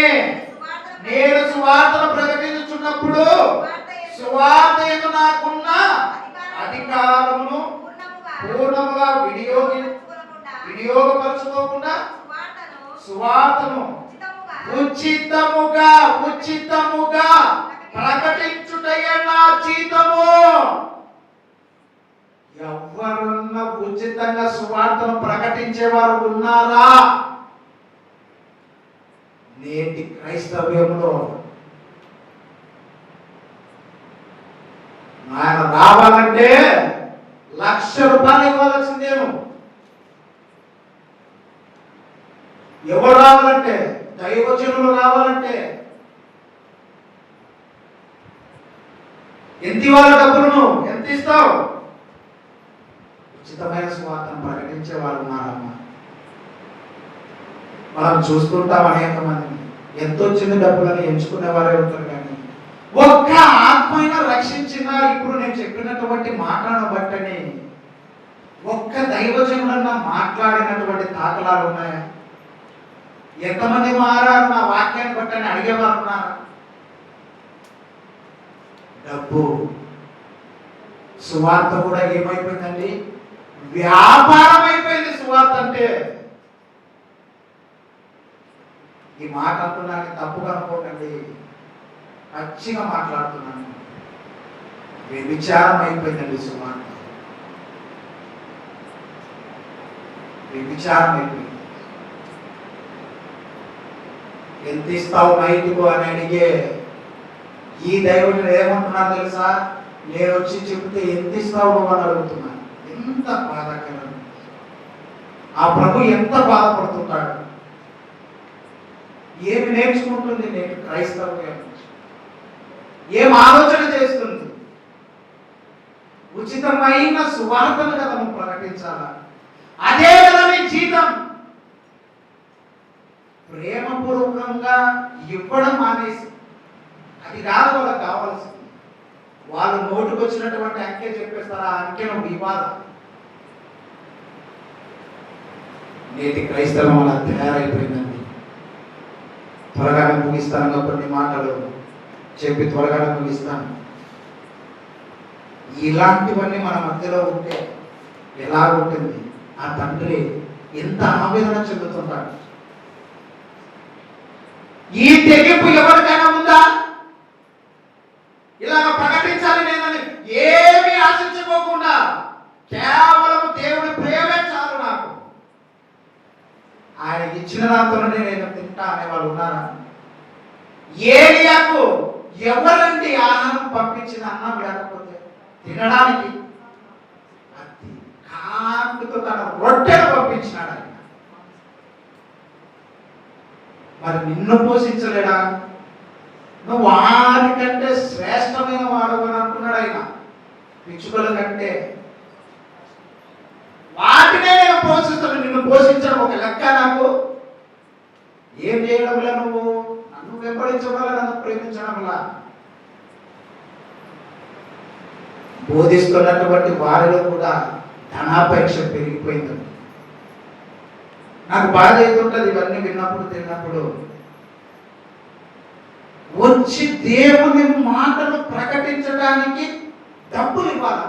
నేను సువార్తను ప్రకటించుచున్నప్పుడు సువార్త యందు నాకున్న అధికారమును పూర్ణముగా వినియోగపరచుకోకుండా సువార్తను ఉచితముగా ప్రకటించుటయే నా జీతము. ఎవరన్నా ఉచితంగా సువార్తను ప్రకటించేవారు ఉన్నారా? నేటి క్రైస్తవ్యంలో ఆయన రావాలంటే ₹1,00,000 ఇవ్వాల్సిందేను. ఎవరు రావాలంటే? దైవజనులు రావాలంటే ఎంత ఇవ్వాలి? డబ్బులను ఎంత ఇస్తావు? ఉచితమైన సువార్తను ప్రకటించే వాళ్ళు ఉన్నారమ్మా. మనం చూస్తుంటాం అనేక మందిని. ఎంత వచ్చింది డబ్బులని ఎంచుకునే వారే ఉంటారు. కానీ ఒక్క ఆత్మైన రక్షించిన ఇప్పుడు నేను చెప్పినటువంటి మాటను బట్టని ఒక్క దైవజనులన్నా మాట్లాడినటువంటి దాఖలాలు ఉన్నాయా? ఎంతమంది మారారు నా వాక్యాన్ని బట్టని అడిగేవారు ఉన్నారా? డబ్బు. సువార్త కూడా ఏమైపోయిందండి? వ్యాపారం అయిపోయింది సువార్త అంటే. ఈ మాట అంటున్నాను, తప్పుగా అనుకోకండి, పచ్చిగా మాట్లాడుతున్నాను. వ్యభిచారం అయిపోయిందండి సువార్త. వ్యభిచారం అయిపోయింది. ఎంత ఇస్తావు నైట్కు అని అడిగే ఈ దైవుడు ఏమంటున్నాను తెలుసా? నేను వచ్చి చెప్తే ఎంత ఇస్తావు అని అడుగుతున్నాను. ఎంత బాధాకరం! ఆ ప్రభు ఎంత బాధపడుతుంటాడు. ఏమి నేర్చుకుంటుంది నేను క్రైస్తవ్యం? ఏం ఆలోచన చేస్తుంది? ఉచితమైన సువార్తను కదా నువ్వు ప్రకటించాలా? అదే కదా నీ జీతం. ప్రేమపూర్వకంగా ఇవ్వడం మానేసి అది కాదు వాళ్ళకి కావాల్సింది. వాళ్ళు నోటుకు వచ్చినటువంటి అంకె చెప్పేస్తారు. ఆ అంకెను వివాదం. నేటి క్రైస్తవం అలా తయారైపోయిందండి. త్వరగానే ముగిస్తాను, కొన్ని మాటలు చెప్పి త్వరగానే ముగిస్తాను. ఇలాంటివన్నీ మన మధ్యలో ఉంటే ఎలా ఉంటుంది? ఆ తండ్రి ఎంత ఆవేదన చెందుతుంటాడు. ఈ తెగింపు ఎవరికైనా ఉందా? ఇలాగ ప్రకటించాలి నేనని ఏమీ ఆశించుకోకుండా కేవలం దేవుడి ప్రేమే చాలు నాకు, ఆయన ఇచ్చిన దాంతోనే నేను తింటా అనే వాళ్ళు ఉన్నారా? ఏలియాకు ఎవరండి ఆహారం పంపించిన అన్నం లేకపోతే తినడానికి? అది కాంతితో తన రొట్టెలు పంపించినాడు ఆయన. మరి నిన్ను పోషించలేడా? నువ్వు వారికంటే శ్రేష్టమైన వాడు అని అంటున్నాడు ఆయన. పిచ్చుకల కంటే వాటినే నేను పోషిస్తాను. నిన్ను పోషించడం ఒక లెక్క నాకు. ఏం చేయడం వల్ల? నువ్వు నన్ను వెంబడించడం వల్ల, నన్ను ప్రేమించడం వల్ల. బోధిస్తున్నటువంటి వారిలో కూడా ధనాపేక్ష పెరిగిపోయింది. నాకు బాధ అవుతుంటుంది ఇవన్నీ విన్నప్పుడు, తిన్నప్పుడు. వచ్చి దేవుని మాటలు ప్రకటించడానికి డబ్బులు ఇవ్వాలి.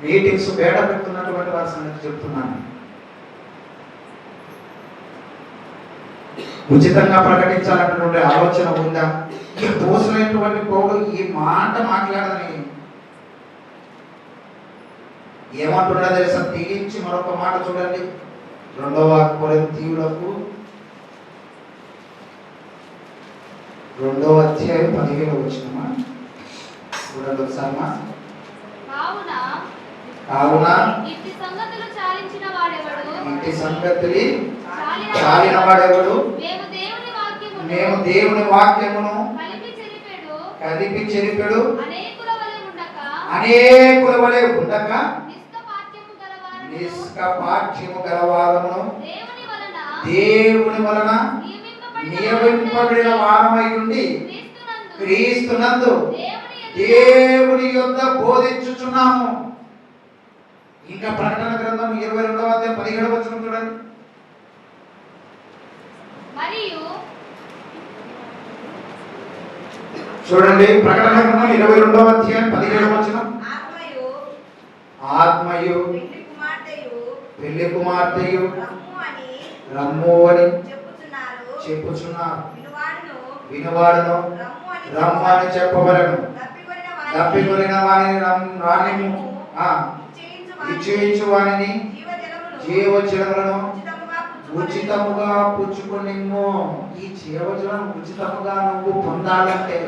మీటింగ్స్ బేడ పెడుతున్నటువంటి వారి సంగతి చెప్తున్నాను. ఉచితంగా ప్రకటించాలన్నటువంటి ఆలోచన ఉందా? ఈ పోసినటువంటి పౌరుడు ఈ మాట మాట్లాడదని ఏమంటున్నా తెలుసా? తెగించి మరొక మాట చూడండి. 2వ కొరింథీయులకు 2వ అధ్యాయం 15వ వచనమా చూడండి ఒకసారి. కావున ఇట్టి సంగతులు చాలిన వాడెవడు? మేము దేవుని వాక్యమును కలిపి చెరిపెడు అనేకుల వలె ఉండక నిష్కపాఠ్యము గలవారమును దేవుని వలన నియమింపబడిన వారమై ఉండి క్రీస్తునందు దేవుని యొద్ద బోధించుచున్నాము. ఇంకా ప్రకటన గ్రంథం 22వ అధ్యాయం 17వ వచనం చూడండి. చూడండి, ప్రకటన గ్రంథం 22వ అధ్యాయం 17వ వచనం. ఆత్మయు పెళ్లి కుమార్తెయు రమ్ము అని చెప్పుచున్నారు. వినువాడును రమ్ము అని చెప్పవలను. తప్పికొనిన వానిని రానిము, ఇచ్చేయించు వానిని జీవజలములను ఉచితముగా పుచ్చుకొనిమ్ము. ఈ జీవజలం ఉచితముగా నువ్వు పొందాలంటే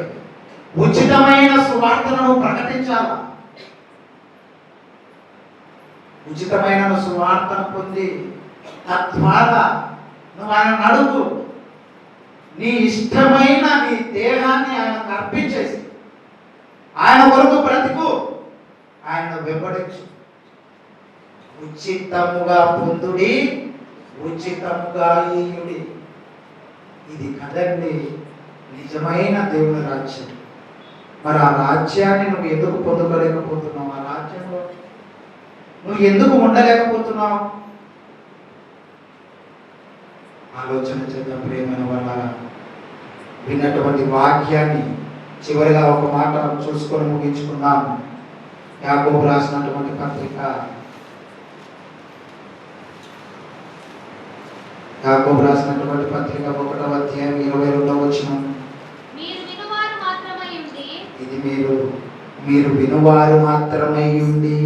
ఉచితమైన సువార్తను ప్రకటించాలి. ఉచితమైన సువార్తను పొంది తద్వారా నువ్వు ఆయన అడుగు, నీ ఇష్టమైన నీ దేహాన్ని ఆయనకు అర్పించేసి ఆయన కొరకు బ్రతుకు, ఆయన వెంబడించు. ఉచితముగా పొందుడి, ఉచితముగా ఇయ్యుడి. ఇది కదండి నిజమైన దేవుని రాజ్యం. మరి ఆ రాజ్యాన్ని నువ్వు ఎందుకు పొందుకోలేకపోతున్నావు? ఆ రాజ్యంలో నువ్వు ఎందుకు ఉండలేకపోతున్నావు? ఆలోచన చేద్దాం ప్రియమైన వాళ్ళ. విన్నటువంటి వాక్యాన్ని చివరిగా ఒక మాట చూసుకొని ముగించుకుందాం. యాకోబు రాసినటువంటి పత్రిక, యాకోబు రాసినటువంటి పత్రిక 1వ అధ్యాయం 22వ వచనం. ఇది మీరు వినువారు మాత్రమై ఉండి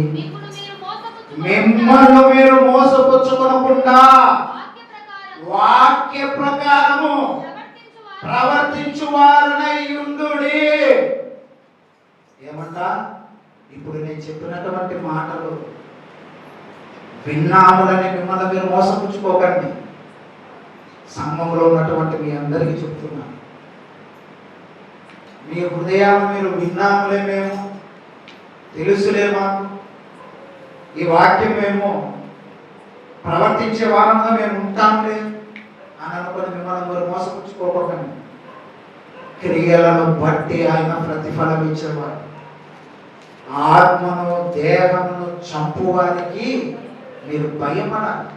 మిమ్మల్ని మీరు మోసపుచ్చుకొనకుండా వాక్య ప్రకారము వాక్య ప్రకారము ప్రవర్తించువారునై ఉండుడి. ఏమంట? ఇప్పుడు నేను చెప్పినటువంటి మాటలు విన్నాములని మిమ్మల్ని మీరు మోసపుచ్చుకోకండి. సంఘంలో ఉన్నటువంటి మీ అందరికీ చెప్తున్నాను, మీ హృదయాలు మీరు విన్నాములే, మేము తెలుసులే, మాకు ఈ వాక్యం మేము ప్రవర్తించే వారంగా మేము ఉంటాంలే అని అనుకుని మిమ్మల్ని మీరు మోసపుచ్చుకోకండి. క్రియలను బట్టి ఆయన ప్రతిఫలం ఇచ్చేవాడు. ఆత్మను దేహమును చంపువారికి మీరు భయపడాలి.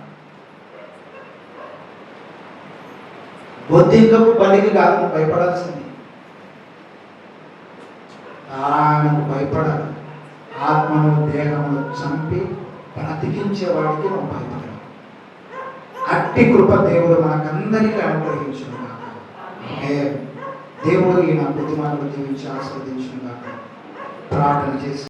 బొద్దింకకు బలికి కాదు భయపడాల్సింది, ఆయనకు భయపడాలి. ఆత్మను దేహమును చంపి బ్రతికించే వాడికి మనం భయపడాలి. అట్టి కృప దేవుడు మనకందరికీ అనుగ్రహించును గాక. దేవుడు ఈ నా కొద్ది మాటలు దీవించి ఆస్వాదించును గాక. ప్రార్థన చేసి